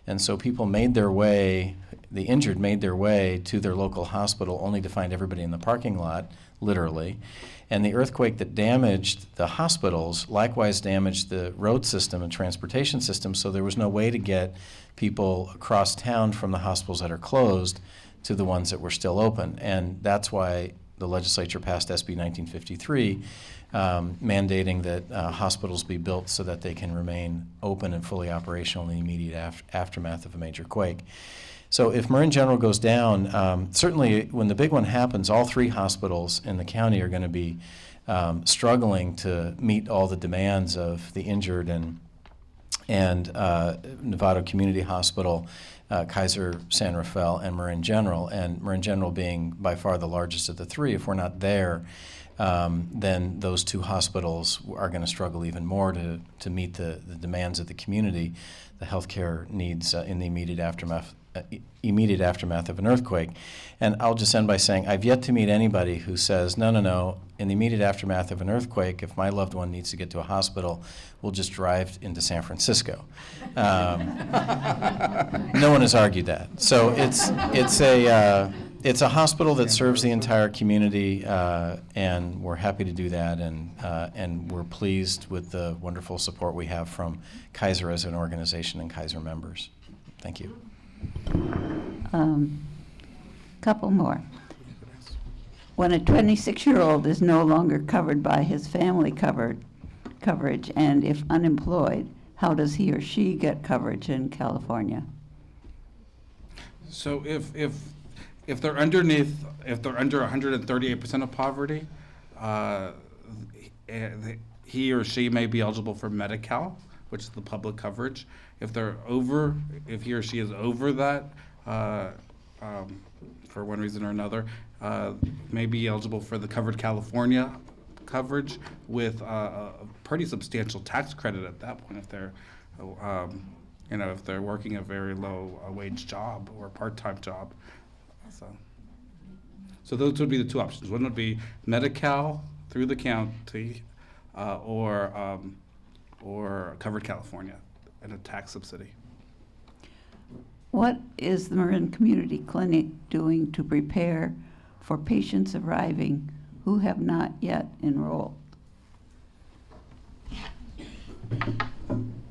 And so people made their way, the injured made their way to their local hospital only to find everybody in the parking lot, literally. And the earthquake that damaged the hospitals likewise damaged the road system and transportation system, so there was no way to get people across town from the hospitals that are closed to the ones that were still open. And that's why the legislature passed SB 1953, mandating that hospitals be built so that they can remain open and fully operational in the immediate aftermath of a major quake. So if Marin General goes down, certainly when the big one happens, all 3 hospitals in the county are going to be struggling to meet all the demands of the injured, and Novato Community Hospital, Kaiser San Rafael, and Marin General. And Marin General being by far the largest of the 3, if we're not there, then those 2 hospitals are going to struggle even more to meet the demands of the community, the healthcare needs in the immediate aftermath of an earthquake. And I'll just end by saying I've yet to meet anybody who says, no, in the immediate aftermath of an earthquake, if my loved one needs to get to a hospital, we'll just drive into San Francisco. No one has argued that. So it's a hospital that serves the entire community, and we're happy to do that, and we're pleased with the wonderful support we have from Kaiser as an organization and Kaiser members. Thank you. Couple more. When a 26-year-old is no longer covered by his family coverage, and if unemployed, how does he or she get coverage in California? So if they're under 138% of poverty, he or she may be eligible for Medi-Cal, which is the public coverage. If he or she is over that, for one reason or another, may be eligible for the Covered California coverage with a pretty substantial tax credit at that point if they're, if they're working a very low wage job or part-time job. So those would be the 2 options. One would be Medi-Cal through the county, or Covered California and a tax subsidy. What is the Marin Community Clinic doing to prepare for patients arriving who have not yet enrolled?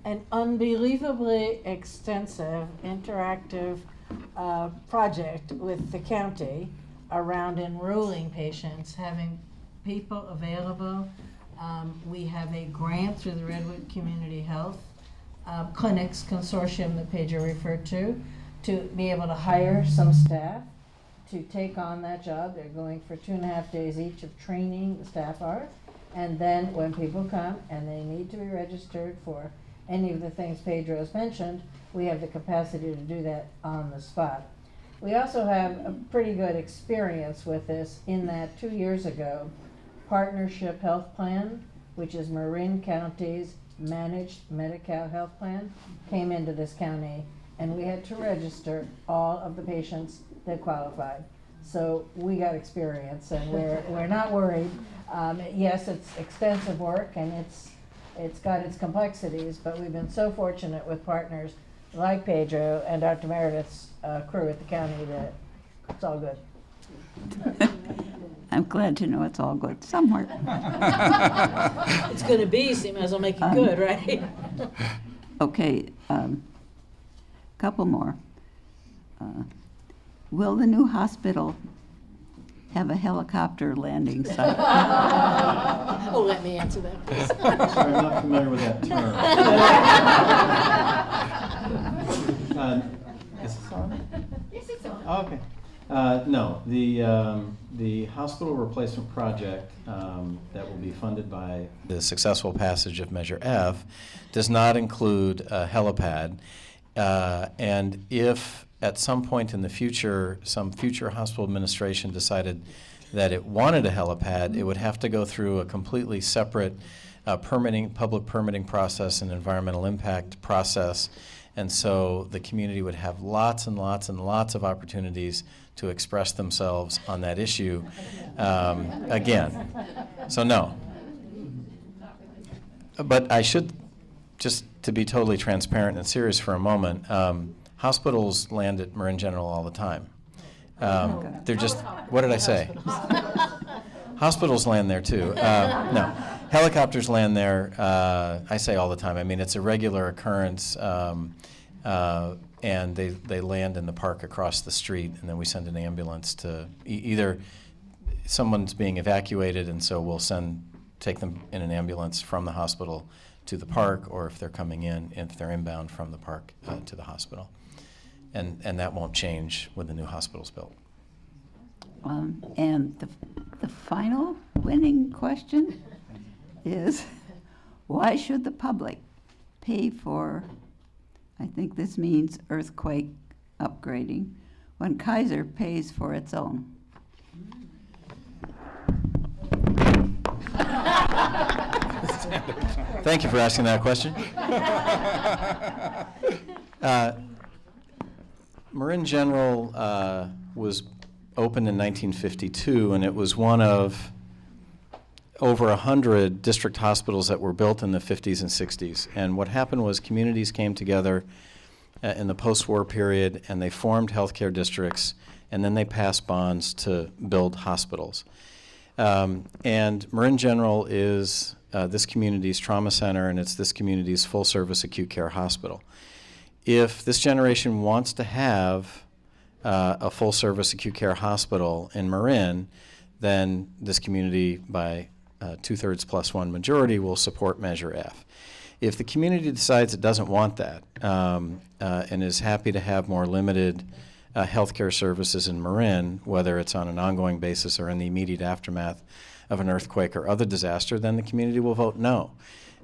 An unbelievably extensive interactive project with the county around enrolling patients, having people available We have a grant through the Redwood Community Health Clinics Consortium that Pedro referred to be able to hire some staff to take on that job. They're going for 2.5 days each of training, the staff are. And then when people come and they need to be registered for any of the things Pedro has mentioned, we have the capacity to do that on the spot. We also have a pretty good experience with this in that 2 years ago, Partnership Health Plan, which is Marin County's managed Medi-Cal health plan, came into this county, and we had to register all of the patients that qualified. So we got experience, and we're not worried. Yes, it's extensive work, and it's got its complexities, but we've been so fortunate with partners like Pedro and Dr. Meredith's crew at the county that it's all good. I'm glad to know it's all good somewhere. It's gonna be, so you might as well make it good, right? Okay, couple more. Will the new hospital have a helicopter landing site? Oh, let me answer that, please. Sorry, I'm not familiar with that term. Is this on? Yes, it's on. Oh, okay. No, the hospital replacement project that will be funded by the successful passage of Measure F does not include a helipad. And if at some point in the future, some future hospital administration decided that it wanted a helipad, it would have to go through a completely separate public permitting process and environmental impact process. And so the community would have lots and lots and lots of opportunities to express themselves on that issue again. So no. But I should, just to be totally transparent and serious for a moment, hospitals land at Marin General all the time. They're just, what did I say? Hospitals land there too. No, helicopters land there, I say all the time. I mean, it's a regular occurrence, and they land in the park across the street, and then we send an ambulance to either someone's being evacuated, and so we'll take them in an ambulance from the hospital to the park, or if they're coming in, if they're inbound from the park to the hospital. And that won't change when the new hospital's built. And the final winning question is, why should the public pay for, I think this means earthquake upgrading, when Kaiser pays for its own? Thank you for asking that question. Marin General was opened in 1952, and it was one of over 100 district hospitals that were built in the 50s and 60s. And what happened was communities came together in the post-war period, and they formed healthcare districts, and then they passed bonds to build hospitals. And Marin General is this community's trauma center, and it's this community's full-service acute care hospital. If this generation wants to have a full-service acute care hospital in Marin, then this community, by 2/3 plus 1 majority, will support Measure F. If the community decides it doesn't want that and is happy to have more limited healthcare services in Marin, whether it's on an ongoing basis or in the immediate aftermath of an earthquake or other disaster, then the community will vote no.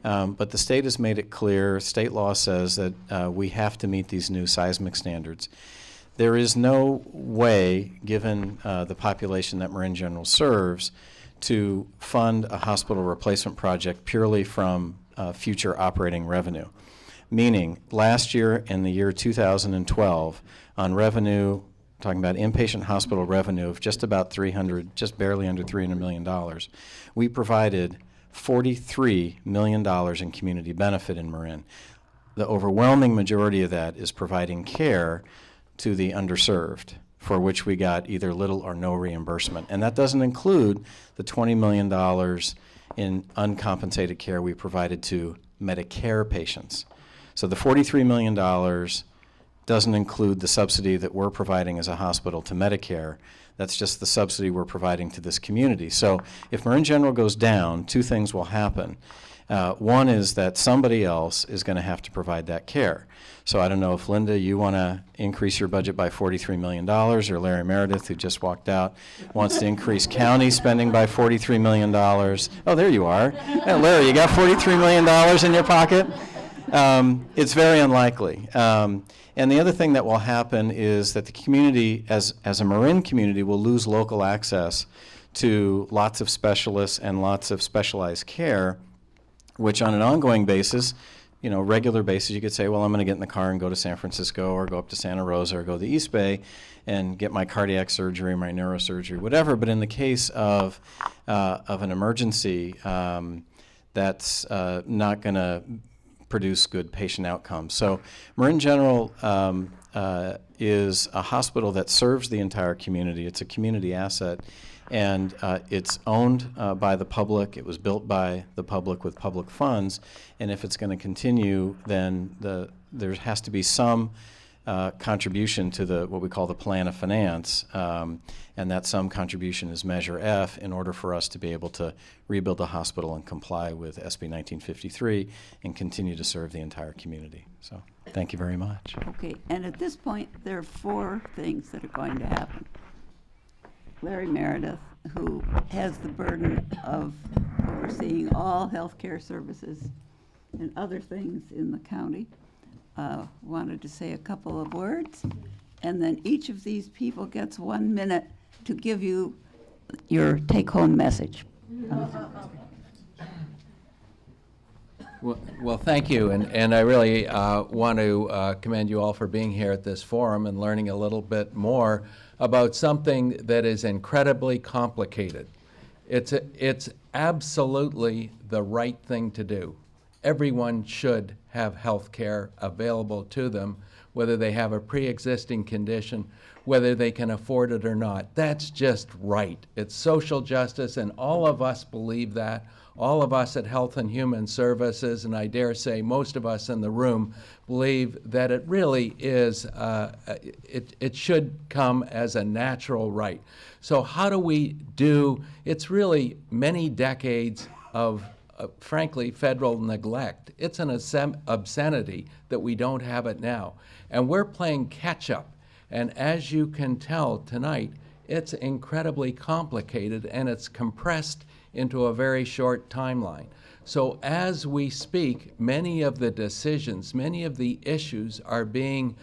But the state has made it clear, state law says that we have to meet these new seismic standards. There is no way, given the population that Marin General serves, to fund a hospital replacement project purely from future operating revenue. Meaning, last year, in the year 2012, on revenue, talking about inpatient hospital revenue of just about just barely under $300 million, we provided $43 million in community benefit in Marin. The overwhelming majority of that is providing care to the underserved, for which we got either little or no reimbursement. And that doesn't include the $20 million in uncompensated care we provided to Medicare patients. So the $43 million doesn't include the subsidy that we're providing as a hospital to Medicare. That's just the subsidy we're providing to this community. So if Marin General goes down, two things will happen. One is that somebody else is going to have to provide that care. So I don't know if, Linda, you want to increase your budget by $43 million, or Larry Meredith, who just walked out, wants to increase county spending by $43 million. Oh, there you are. Hey, Larry, you got $43 million in your pocket? It's very unlikely. And the other thing that will happen is that the community, as a Marin community, will lose local access to lots of specialists and lots of specialized care, which on an ongoing basis, regular basis, you could say, well, I'm going to get in the car and go to San Francisco or go up to Santa Rosa or go to the East Bay and get my cardiac surgery, my neurosurgery, whatever. But in the case of an emergency, that's not going to produce good patient outcomes. So Marin General is a hospital that serves the entire community. It's a community asset, and it's owned by the public. It was built by the public with public funds, and if it's going to continue, then there has to be some contribution to what we call the plan of finance, and that some contribution is Measure F in order for us to be able to rebuild the hospital and comply with SB 1953 and continue to serve the entire community. So thank you very much. Okay, and at this point, there are 4 things that are going to happen. Larry Meredith, who has the burden of overseeing all healthcare services and other things in the county, wanted to say a couple of words, and then each of these people gets 1 minute to give you your take-home message. Well, thank you, and I really want to commend you all for being here at this forum and learning a little bit more about something that is incredibly complicated. It's absolutely the right thing to do. Everyone should have health care available to them, whether they have a pre-existing condition, whether they can afford it or not. That's just right. It's social justice, and all of us believe that. All of us at Health and Human Services, and I dare say most of us in the room, believe that it really is, it should come as a natural right. So how do we do, it's really many decades of frankly, federal neglect. It's an obscenity that we don't have it now. And we're playing catch up. And as you can tell tonight, it's incredibly complicated and it's compressed into a very short timeline. So as we speak, many of the decisions, many of the issues are being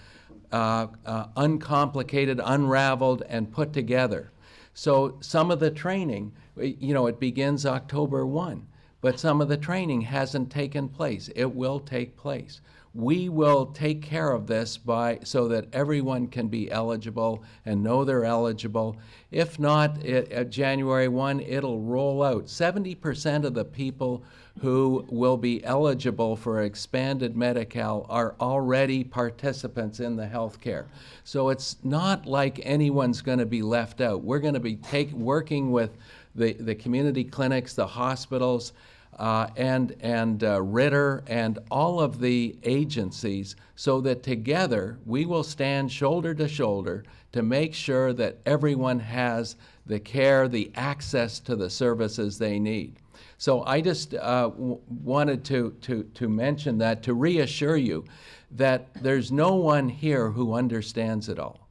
uncomplicated, unraveled, and put together. So some of the training, it begins October 1. But some of the training hasn't taken place. It will take place. We will take care of this so that everyone can be eligible and know they're eligible. If not, at January 1, it'll roll out. 70% of the people who will be eligible for expanded Medi-Cal are already participants in the healthcare. So it's not like anyone's going to be left out. We're going to be working with the community clinics, the hospitals, and Ritter and all of the agencies, so that together we will stand shoulder to shoulder to make sure that everyone has the care, the access to the services they need. So I just wanted to mention that, to reassure you that there's no one here who understands it all.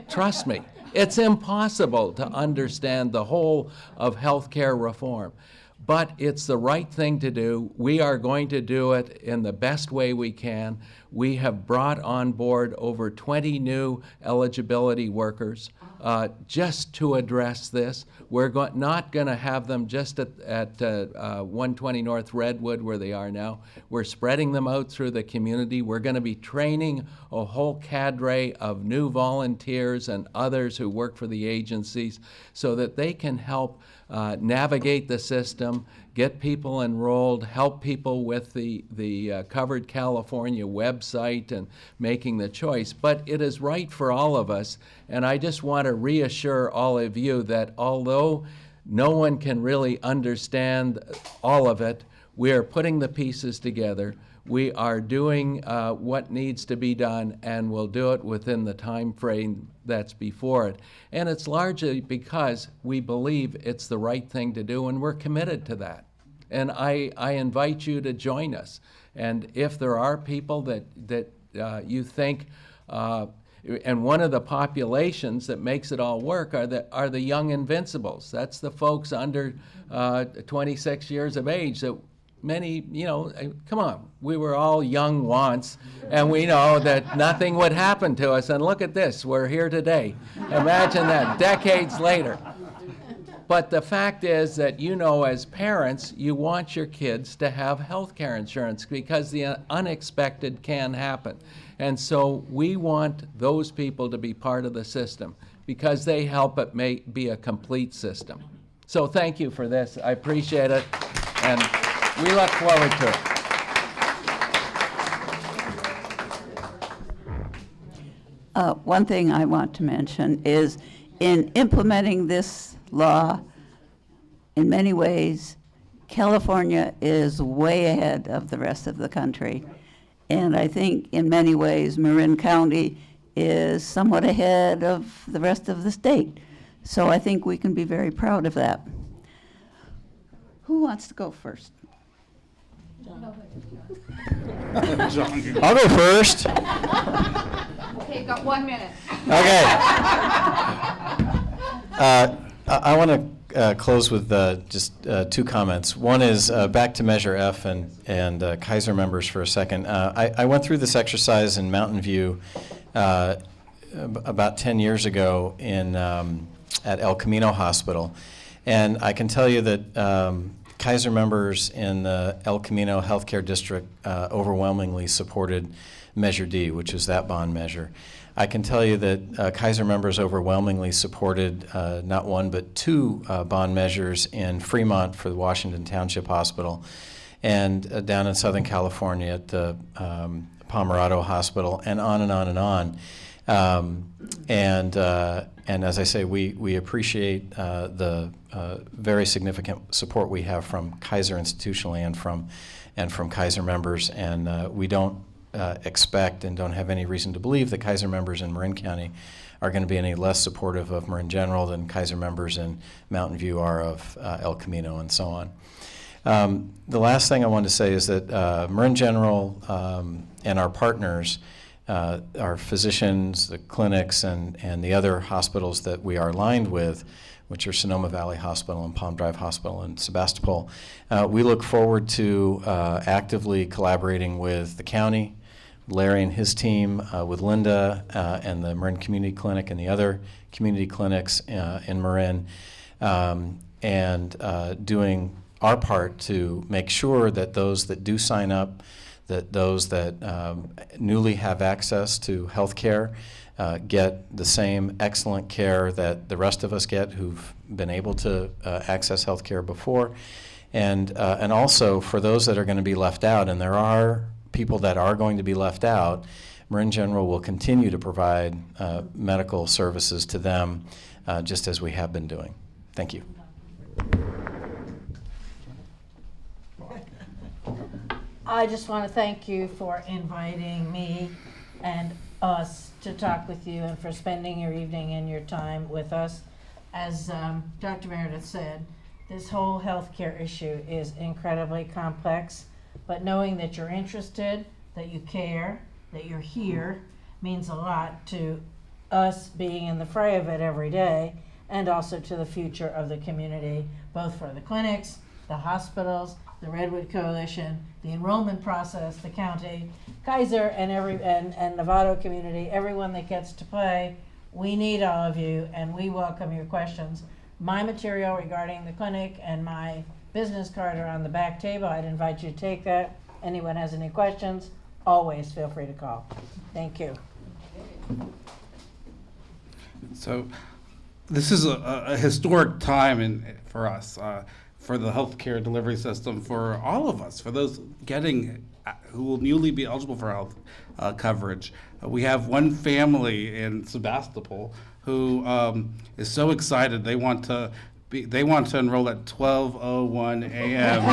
Trust me, it's impossible to understand the whole of healthcare reform. But it's the right thing to do. We are going to do it in the best way we can. We have brought on board over 20 new eligibility workers just to address this. We're not going to have them just at 120 North Redwood where they are now. We're spreading them out through the community. We're going to be training a whole cadre of new volunteers and others who work for the agencies so that they can help navigate the system, get people enrolled, help people with the Covered California website and making the choice. But it is right for all of us, and I just want to reassure all of you that although no one can really understand all of it, we are putting the pieces together. We are doing what needs to be done, and we'll do it within the time frame that's before it. And it's largely because we believe it's the right thing to do, and we're committed to that. And I invite you to join us. And if there are people that you think, and one of the populations that makes it all work are the young invincibles. That's the folks under 26 years of age that many, come on, we were all young once, and we know that nothing would happen to us. And look at this, we're here today. Imagine that, decades later. But the fact is that, as parents, you want your kids to have health care insurance because the unexpected can happen. And so we want those people to be part of the system because they help it be a complete system. So thank you for this. I appreciate it, and we look forward to it. One thing I want to mention is in implementing this law, in many ways, California is way ahead of the rest of the country. And I think in many ways, Marin County is somewhat ahead of the rest of the state. So I think we can be very proud of that. Who wants to go first? I'll go first. Okay, got 1 minute. Okay. I want to close with just two comments. One is back to Measure F and Kaiser members for a second. I went through this exercise in Mountain View about 10 years ago at El Camino Hospital, and I can tell you that Kaiser members in the El Camino Healthcare District overwhelmingly supported Measure D, which is that bond measure. I can tell you that Kaiser members overwhelmingly supported not one but two bond measures in Fremont for the Washington Township Hospital and down in Southern California at the Pomerado Hospital, and on and on and on. And as I say, we appreciate the very significant support we have from Kaiser institutionally and from Kaiser members, and we don't expect and don't have any reason to believe that Kaiser members in Marin County are going to be any less supportive of Marin General than Kaiser members in Mountain View are of El Camino, and so on. The last thing I wanted to say is that Marin General and our partners, our physicians, the clinics, and the other hospitals that we are aligned with, which are Sonoma Valley Hospital and Palm Drive Hospital and Sebastopol, we look forward to actively collaborating with the county, Larry and his team, with Linda and the Marin Community Clinic and the other community clinics in Marin, and doing our part to make sure that those that do sign up, that those that newly have access to health care get the same excellent care that the rest of us get who've been able to access health care before. And also for those that are going to be left out, and there are people that are going to be left out, Marin General will continue to provide medical services to them just as we have been doing. Thank you. I just want to thank you for inviting me and us to talk with you and for spending your evening and your time with us. As Dr. Meredith said, this whole healthcare issue is incredibly complex, but knowing that you're interested, that you care, that you're here means a lot to us being in the fray of it every day, and also to the future of the community, both for the clinics, the hospitals, the Redwood Coalition, the enrollment process, the county, Kaiser, and Novato community, everyone that gets to play. We need all of you, and we welcome your questions. My material regarding the clinic and my business card are on the back table. I'd invite you to take that. Anyone has any questions, always feel free to call. Thank you. So this is a historic time for us, for the healthcare delivery system, for all of us, for those who will newly be eligible for health coverage. We have one family in Sebastopol who is so excited they want to they want to enroll at 12:01 a.m.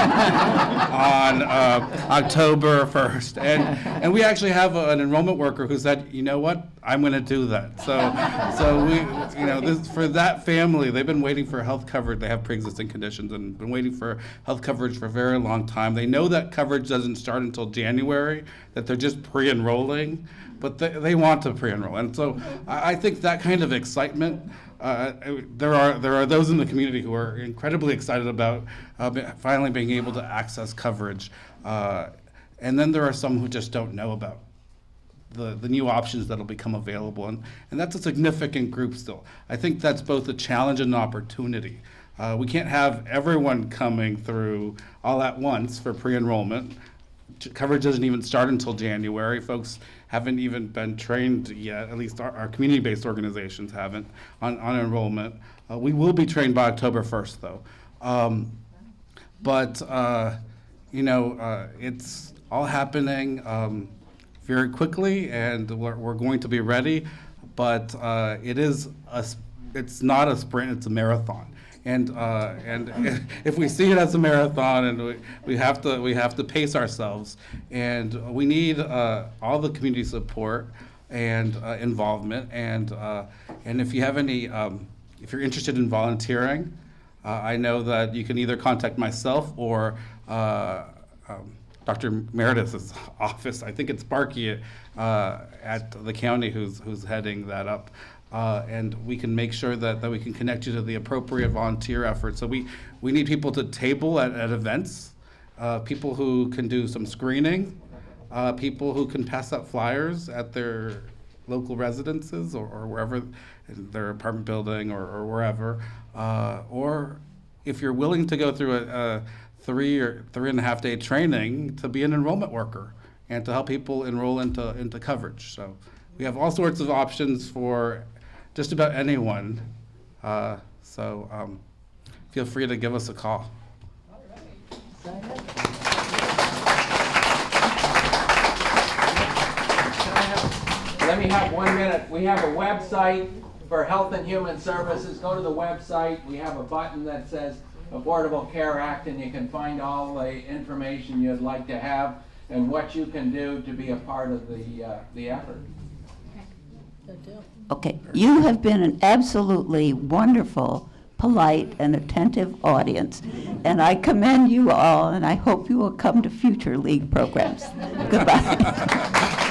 on October 1st. And we actually have an enrollment worker who said, you know what, I'm going to do that. So we, for that family, they've been waiting for health coverage. They have pre-existing conditions and been waiting for health coverage for a very long time. They know that coverage doesn't start until January, that they're just pre-enrolling, but they want to pre-enroll. And so I think that kind of excitement, there are those in the community who are incredibly excited about finally being able to access coverage. And then there are some who just don't know about the new options that'll become available. And that's a significant group still. I think that's both a challenge and an opportunity. We can't have everyone coming through all at once for pre-enrollment. Coverage doesn't even start until January. Folks haven't even been trained yet, at least our community-based organizations haven't, on enrollment. We will be trained by October 1st, though. It's all happening very quickly, and we're going to be ready, but it's not a sprint, it's a marathon. And if we see it as a marathon, and we have to pace ourselves, and we need all the community support and involvement. And if you have any, if you're interested in volunteering, I know that you can either contact myself or Dr. Meredith's office. I think it's Sparky at the county who's heading that up. And we can make sure that we can connect you to the appropriate volunteer efforts. So we need people to table at events, people who can do some screening, people who can pass out flyers at their local residences or wherever, in their apartment building or wherever. Or if you're willing to go through a 3.5 day training to be an enrollment worker and to help people enroll into coverage. So we have all sorts of options for just about anyone. Feel free to give us a call. Let me have 1 minute. We have a website for Health and Human Services. Go to the website. We have a button that says Affordable Care Act, and you can find all the information you'd like to have and what you can do to be a part of the effort. Okay, you have been an absolutely wonderful, polite, and attentive audience, and I commend you all, and I hope you will come to future league programs. Goodbye.